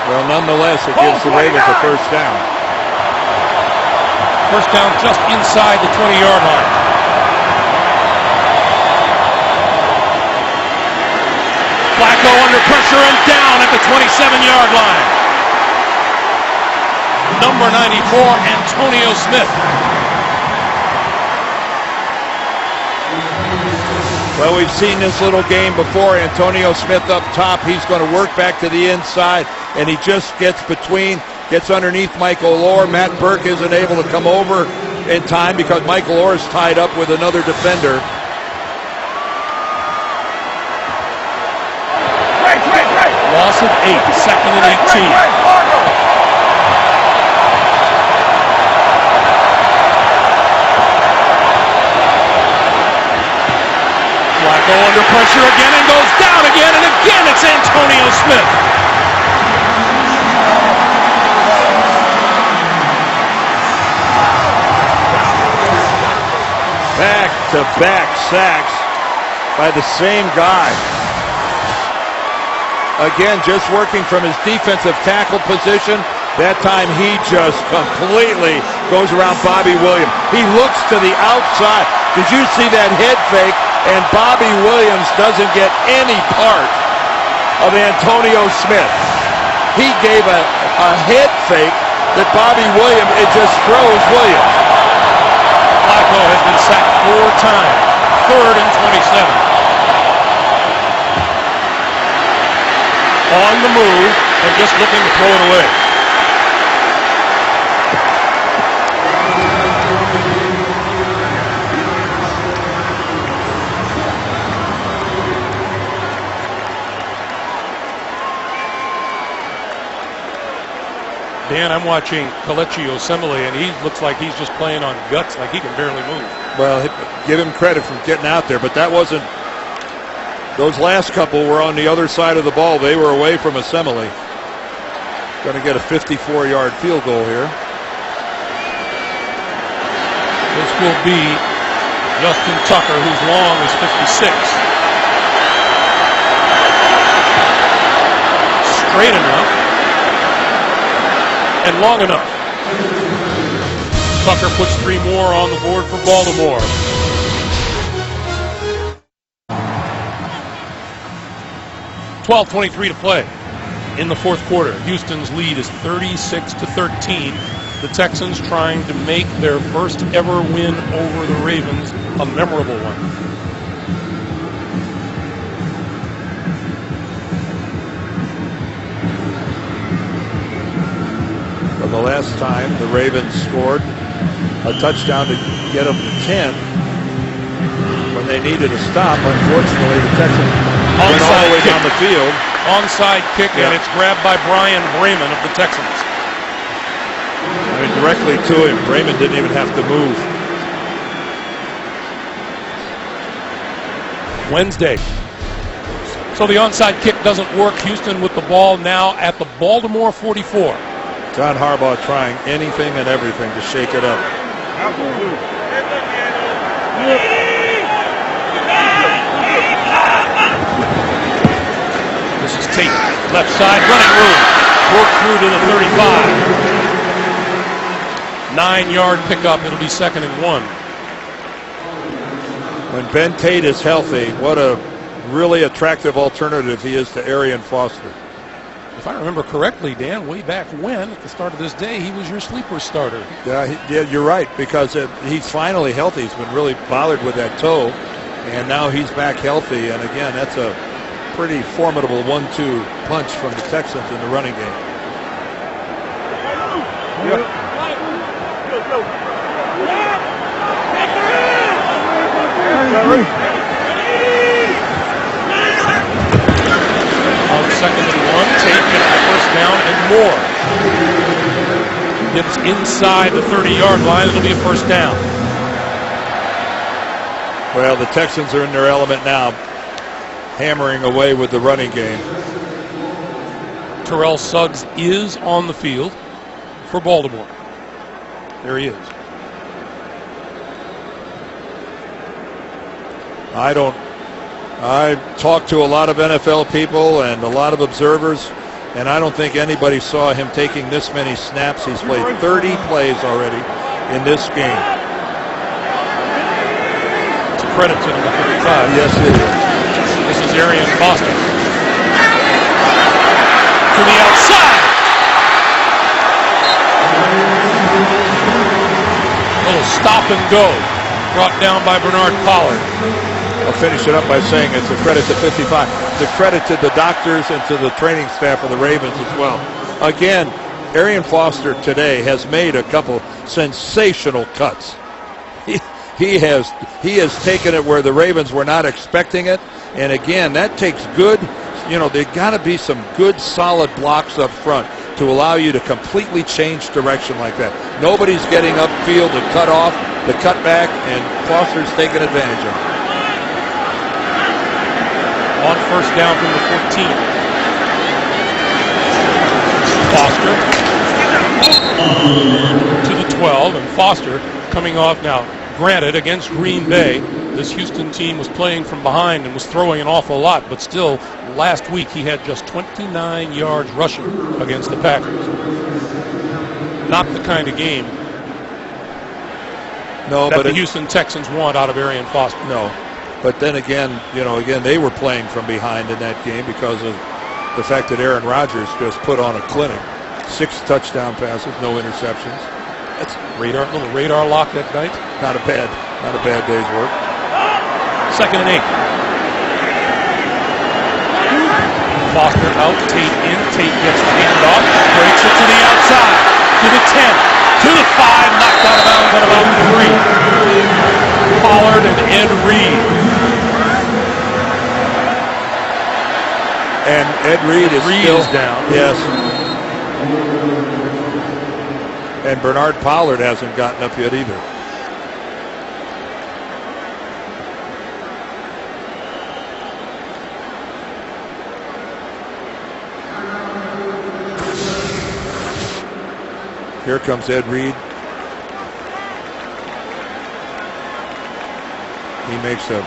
Well, nonetheless, it gives the Ravens a first down. First down just inside the 20-yard line. Flacco under pressure and down at the 27-yard line. Number 94, Antonio Smith. Well, we've seen this little game before. Antonio Smith up top. He's going to work back to the inside, and he just gets underneath Michael Orr. Matt Burke isn't able to come over in time because Michael Orr is tied up with another defender. Loss of 8, 2nd and 18. Flacco under pressure again and goes down again, and again it's Antonio Smith. Back-to-back sacks by the same guy. Again, just working from his defensive tackle position. That time he just completely goes around Bobby Williams. He looks to the outside. Did you see that head fake? And Bobby Williams doesn't get any part of Antonio Smith. He gave a head fake that Bobby Williams, it just throws Williams. Flacco has been sacked 4 times. 3rd and 27. On the move and just looking to throw it away. Dan, I'm watching Kelechi Osemele, and he looks like he's just playing on guts, like he can barely move. Well, give him credit for getting out there, but that wasn't. Those last couple were on the other side of the ball. They were away from Osemele. Going to get a 54-yard field goal here. This will be Justin Tucker, whose long is 56. Straight enough and long enough. Tucker puts 3 more on the board for Baltimore. .23 to play in the 4th quarter. Houston's lead is 36-13. The Texans trying to make their first ever win over the Ravens a memorable one. Well, the last time the Ravens scored a touchdown to get them to 10 when they needed a stop. Unfortunately, the Texans went all the way down the field. Onside kick, and it's grabbed by Brian Bremen of the Texans. I mean, directly to him. Bremen didn't even have to move. Wednesday, So the onside kick doesn't work. Houston with the ball now at the Baltimore 44. John Harbaugh trying anything and everything to shake it up. This is Tate, left side, running room. Work through to the 35. 9-yard pickup. It'll be 2nd and 1. When Ben Tate is healthy, what a really attractive alternative he is to Arian Foster. If I remember correctly, Dan, way back when, at the start of this day, he was your sleeper starter. Yeah, you're right, because he's finally healthy. He's been really bothered with that toe, and now he's back healthy. And again, that's a pretty formidable 1-2 punch from the Texans in the running game. On 2nd and 1, Tate gets the first down and more. Gets inside the 30-yard line. It'll be a first down. Well, the Texans are in their element now, hammering away with the running game. Terrell Suggs is on the field for Baltimore. There he is. I talked to a lot of NFL people and a lot of observers, and I don't think anybody saw him taking this many snaps. He's played 30 plays already in this game. It's a credit to number 55. Yes, it is. This is Arian Foster. To the outside. A little stop and go. Brought down by Bernard Pollard. I'll finish it up by saying it's a credit to 55. It's a credit to the doctors and to the training staff of the Ravens as well. Again, Arian Foster today has made a couple sensational cuts. He has taken it where the Ravens were not expecting it. And again, that takes good, there's got to be some good solid blocks up front to allow you to completely change direction like that. Nobody's getting upfield to cut off, the cutback, and Foster's taking advantage of it. On first down from the 14. Foster to the 12, and Foster coming off now. Granted, against Green Bay, this Houston team was playing from behind and was throwing an awful lot, but still, last week he had just 29 yards rushing against the Packers. Not the kind of game that the Houston Texans want out of Arian Foster. No. But then again, they were playing from behind in that game because of the fact that Aaron Rodgers just put on a clinic. 6 touchdown passes, no interceptions. That's little radar lock that night. Not a bad day's work. 2nd and 8. Foster out, Tate in. Tate gets handed off, breaks it to the outside, to the 10, to the 5, knocked out of bounds at about 3. Pollard and Ed Reed. And Ed Reed is still down. Yes. And Bernard Pollard hasn't gotten up yet either. Here comes Ed Reed. He makes a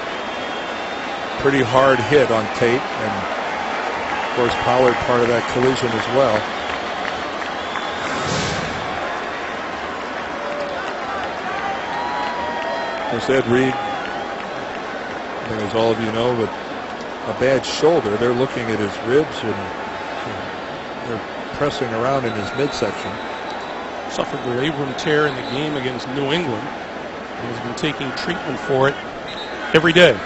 pretty hard hit on Tate, and of course Pollard part of that collision as well. There's Ed Reed, and as all of you know, with a bad shoulder, they're looking at his ribs and they're pressing around in his midsection. Suffered the labrum tear in the game against New England and has been taking treatment for it every day.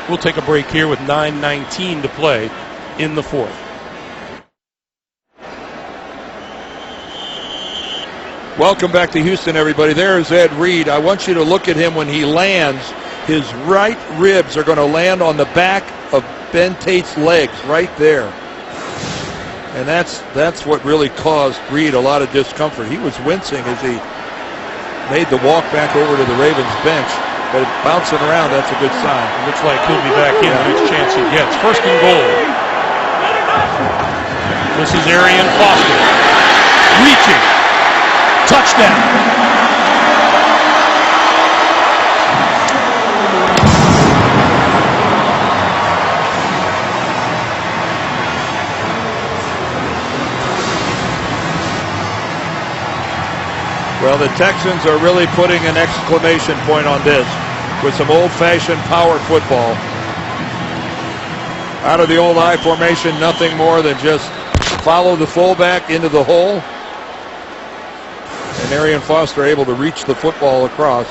We'll take a break here with 9:19 to play in the 4th. Welcome back to Houston, everybody. There's Ed Reed. I want you to look at him when he lands. His right ribs are going to land on the back of Ben Tate's legs right there. And that's what really caused Reed a lot of discomfort. He was wincing as he made the walk back over to the Ravens bench, but bouncing around, that's a good sign. It looks like he'll be back in the next chance he gets. First and goal. This is Arian Foster. Reaching. Touchdown. Well, the Texans are really putting an exclamation point on this with some old-fashioned power football. Out of the old I formation, nothing more than just follow the fullback into the hole. And Arian Foster able to reach the football across.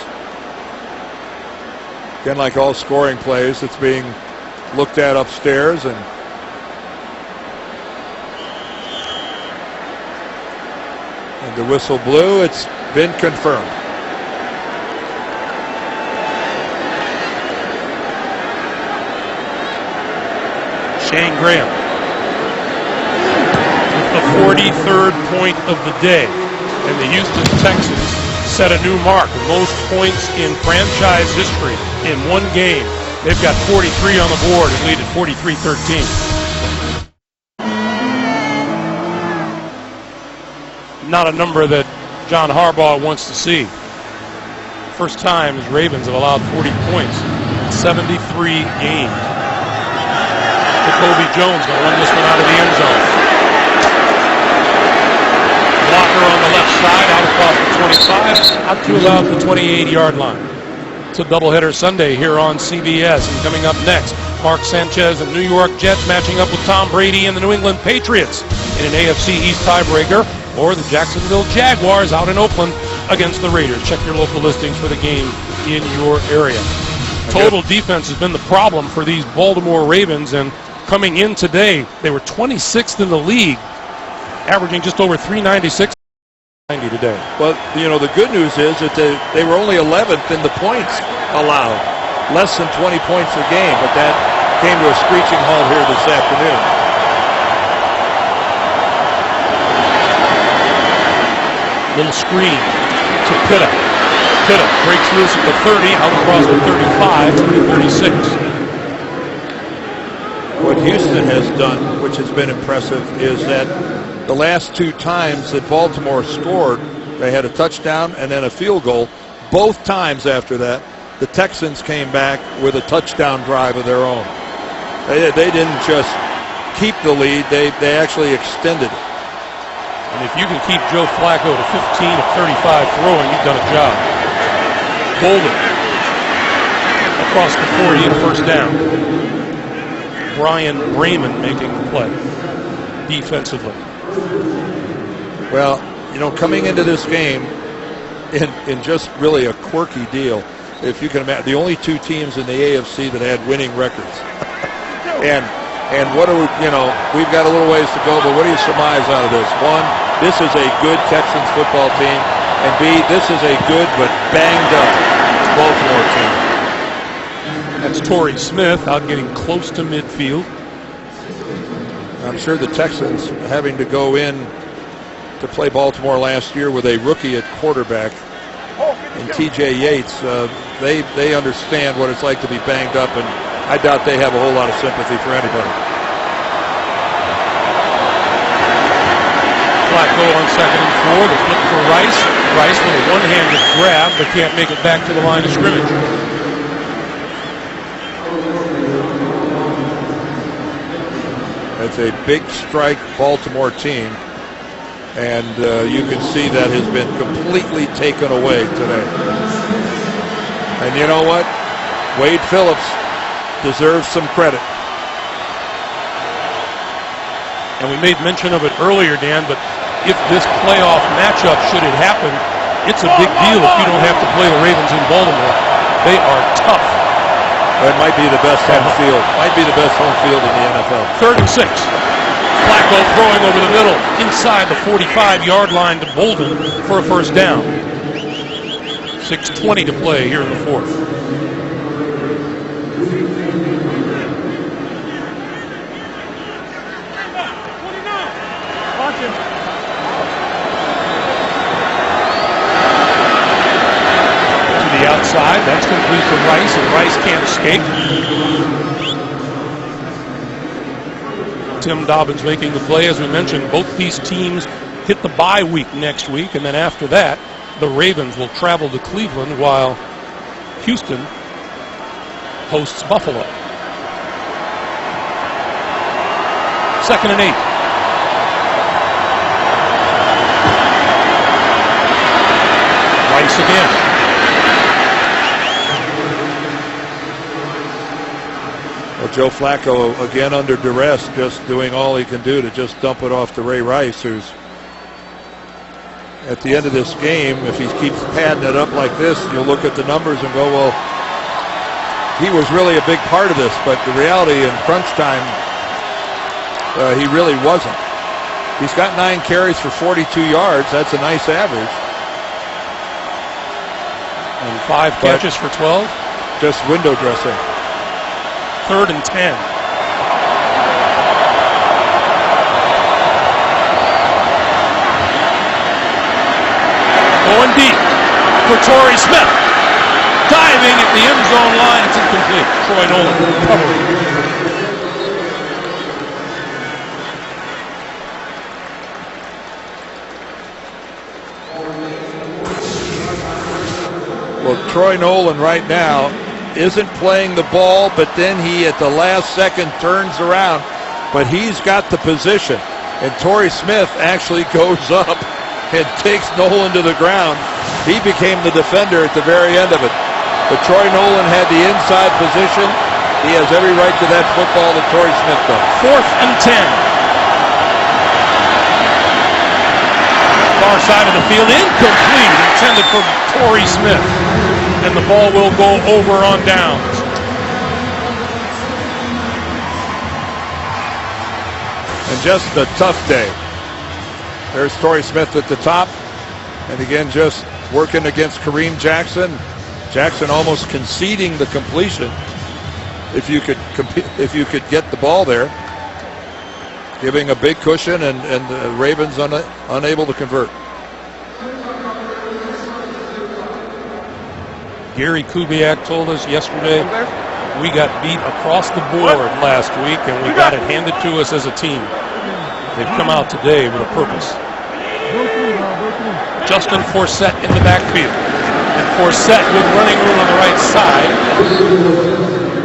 Again, like all scoring plays, it's being looked at upstairs, and the whistle blew. It's been confirmed. Shane Graham with the 43rd point of the day. And the Houston Texans set a new mark. Most points in franchise history in one game. They've got 43 on the board and lead at 43-13. Not a number that John Harbaugh wants to see. First time his Ravens have allowed 40 points in 73 games. Jacoby Jones going to run this one out of the end zone. Walker on the left side, out across the 25, out to about the 28-yard line. It's a doubleheader Sunday here on CBS. And coming up next, Mark Sanchez and New York Jets matching up with Tom Brady and the New England Patriots in an AFC East tiebreaker, or the Jacksonville Jaguars out in Oakland against the Raiders. Check your local listings for the game in your area. Total defense has been the problem for these Baltimore Ravens, and coming in today, they were 26th in the league, averaging just over 396 today. Well, you know, the good news is that they were only 11th in the points allowed, less than 20 points a game, but that came to a screeching halt here this afternoon. Little screen to Pitta. Pitta breaks loose at the 30, out across the 35 to the 36. What Houston has done, which has been impressive, is that the last two times that Baltimore scored, they had a touchdown and then a field goal. Both times after that, the Texans came back with a touchdown drive of their own. They didn't just keep the lead, they actually extended it. And if you can keep Joe Flacco to 15 of 35 throwing, you've done a job. Bolden across the 40 and first down. Brian Raymond making the play defensively. Well, you know, coming into this game in just really a quirky deal, if you can imagine, the only two teams in the AFC that had winning records. And what do we, you know, we've got a little ways to go, but what do you surmise out of this? One, this is a good Texans football team, and B, this is a good but banged up Baltimore team. That's Torrey Smith out getting close to midfield. I'm sure the Texans, having to go in to play Baltimore last year with a rookie at quarterback and TJ Yates, they understand what it's like to be banged up, and I doubt they have a whole lot of sympathy for anybody. Flacco on 2nd and 4. The flip for Rice. Rice with a one-handed grab, but can't make it back to the line of scrimmage. It's a big strike Baltimore team, and you can see that has been completely taken away today. And you know what? Wade Phillips deserves some credit. And we made mention of it earlier, Dan, but if this playoff matchup, should it happen, it's a big deal if you don't have to play the Ravens in Baltimore. They are tough. It might be the best home field. Might be the best home field in the NFL. 3rd and 6. Flacco throwing over the middle, inside the 45-yard line to Bolden for a first down. 6:20 to play here in the 4th. side. That's complete for Rice, and Rice can't escape. Tim Dobbins making the play. As we mentioned, both these teams hit the bye week next week, and then after that, the Ravens will travel to Cleveland while Houston hosts Buffalo. 2nd and 8. Rice again. Well, Joe Flacco again under duress, just doing all he can do to just dump it off to Ray Rice, who's at the end of this game, if he keeps padding it up like this, you'll look at the numbers and go, well, he was really a big part of this, but the reality in crunch time, he really wasn't. He's got 9 carries for 42 yards. That's a nice average. And 5 catches for 12. Just window dressing. 3rd and 10. Going deep for Torrey Smith. Diving at the end zone line. It's incomplete. Troy Nolan recovering. Well, Troy Nolan right now isn't playing the ball, but then he at the last second turns around. But he's got the position. And Torrey Smith actually goes up and takes Nolan to the ground. He became the defender at the very end of it. But Troy Nolan had the inside position. He has every right to that football that Torrey Smith does. 4th and 10. Far side of the field, incomplete, intended for Torrey Smith. And the ball will go over on downs. And just a tough day. There's Torrey Smith at the top. And again, just working against Kareem Jackson. Jackson almost conceding the completion. If you could get the ball there. Giving a big cushion, and the Ravens unable to convert. Gary Kubiak told us yesterday we got beat across the board last week, and we got it handed to us as a team. They've come out today with a purpose. Justin Forsett in the backfield. And Forsett with running room on the right side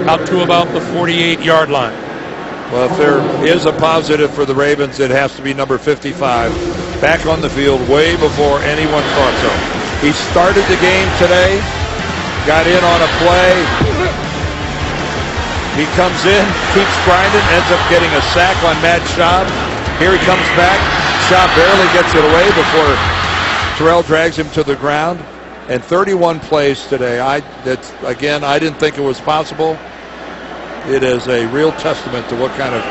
out to about the 48-yard line. Well, if there is a positive for the Ravens, it has to be number 55. Back on the field way before anyone thought so. He started the game today, got in on a play. He comes in, keeps grinding, ends up getting a sack on Matt Schaub. Here he comes back. Schaub barely gets it away before Terrell drags him to the ground. And 31 plays today. I didn't think it was possible. It is a real testament to what kind of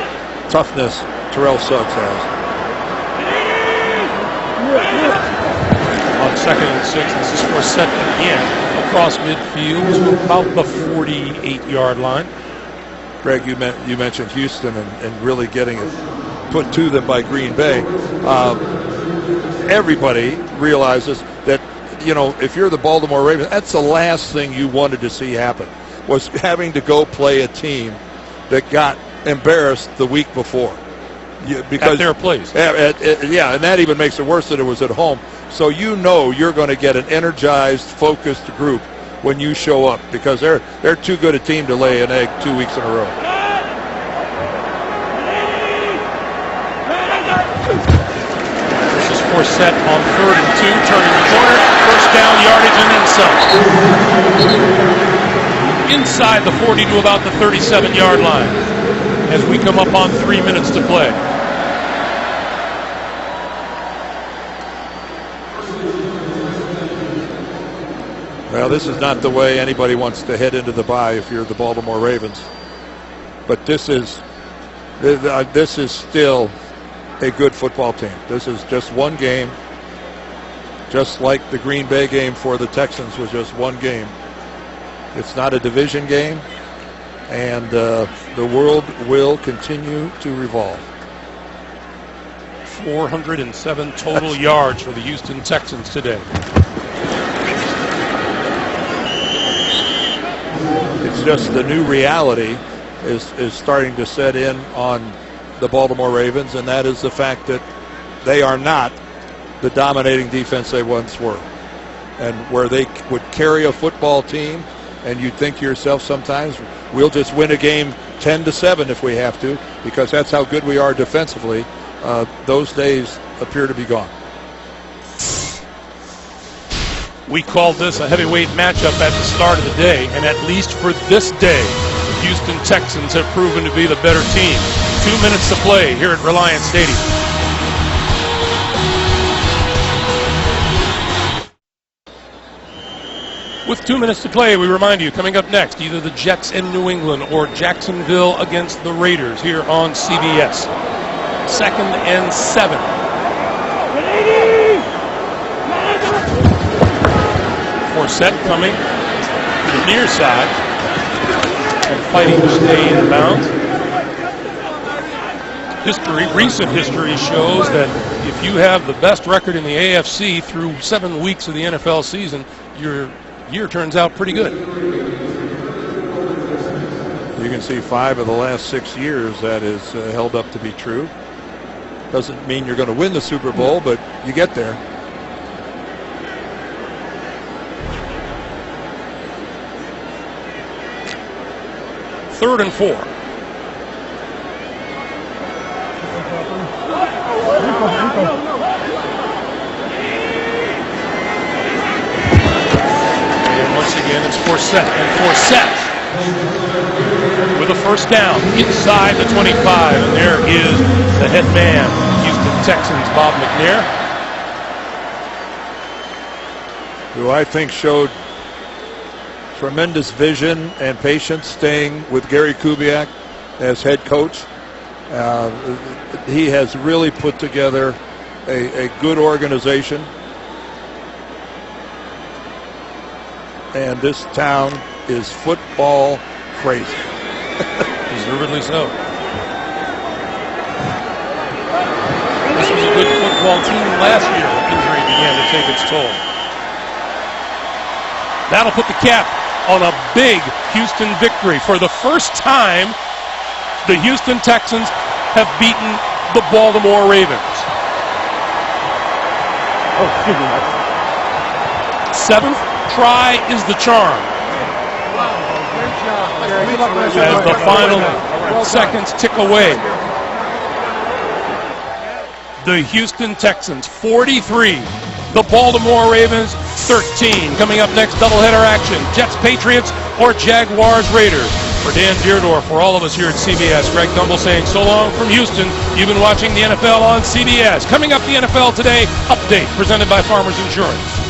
toughness Terrell Suggs has. On 2nd and 6, this is Forsett again across midfield to about the 48-yard line. Greg, you mentioned Houston and really getting it put to them by Green Bay. Everybody realizes that, if you're the Baltimore Ravens, that's the last thing you wanted to see happen, was having to go play a team that got embarrassed the week before. Because at their place. Yeah, and that even makes it worse that it was at home. So you're going to get an energized, focused group when you show up, because they're too good a team to lay an egg 2 weeks in a row. Forsett on 3rd and 2, turning the corner, 1st down, yardage, and then some. Inside the 40 to about the 37-yard line as we come up on 3 minutes to play. Well, this is not the way anybody wants to head into the bye if you're the Baltimore Ravens. But this is still a good football team. This is just one game, just like the Green Bay game for the Texans was just one game. It's not a division game, and the world will continue to revolve. 407 total yards for the Houston Texans today. It's just the new reality is starting to set in on the Baltimore Ravens, and that is the fact that they are not the dominating defense they once were. And where they would carry a football team, and you'd think to yourself sometimes, we'll just win a game 10-7 if we have to, because that's how good we are defensively. Those days appear to be gone. We called this a heavyweight matchup at the start of the day, and at least for this day, the Houston Texans have proven to be the better team. 2 minutes to play here at Reliance Stadium. With 2 minutes to play, we remind you, coming up next, either the Jets in New England or Jacksonville against the Raiders here on CBS. 2nd and 7. Forsett coming to the near side and fighting to stay in bounds. Recent history shows that if you have the best record in the AFC through 7 weeks of the NFL season, your year turns out pretty good. You can see 5 of the last 6 years that is held up to be true. Doesn't mean you're going to win the Super Bowl, but you get there. Third and 4. And once again, it's Forsett. And Forsett with a first down inside the 25. And there is the head man, Houston Texans, Bob McNair. Who I think showed tremendous vision and patience staying with Gary Kubiak as head coach. He has really put together a good organization. And this town is football crazy. Deservedly so. This was a good football team last year. Injury began to take its toll. That'll put the cap on a big Houston victory. For the first time, the Houston Texans have beaten the Baltimore Ravens. 7th try is the charm. As the final seconds tick away. The Houston Texans 43, the Baltimore Ravens 13. Coming up next, doubleheader action. Jets, Patriots, or Jaguars, Raiders. For Dan Deardorff, for all of us here at CBS, Greg Gumbel saying so long from Houston. You've been watching the NFL on CBS. Coming up, the NFL Today update presented by Farmers Insurance.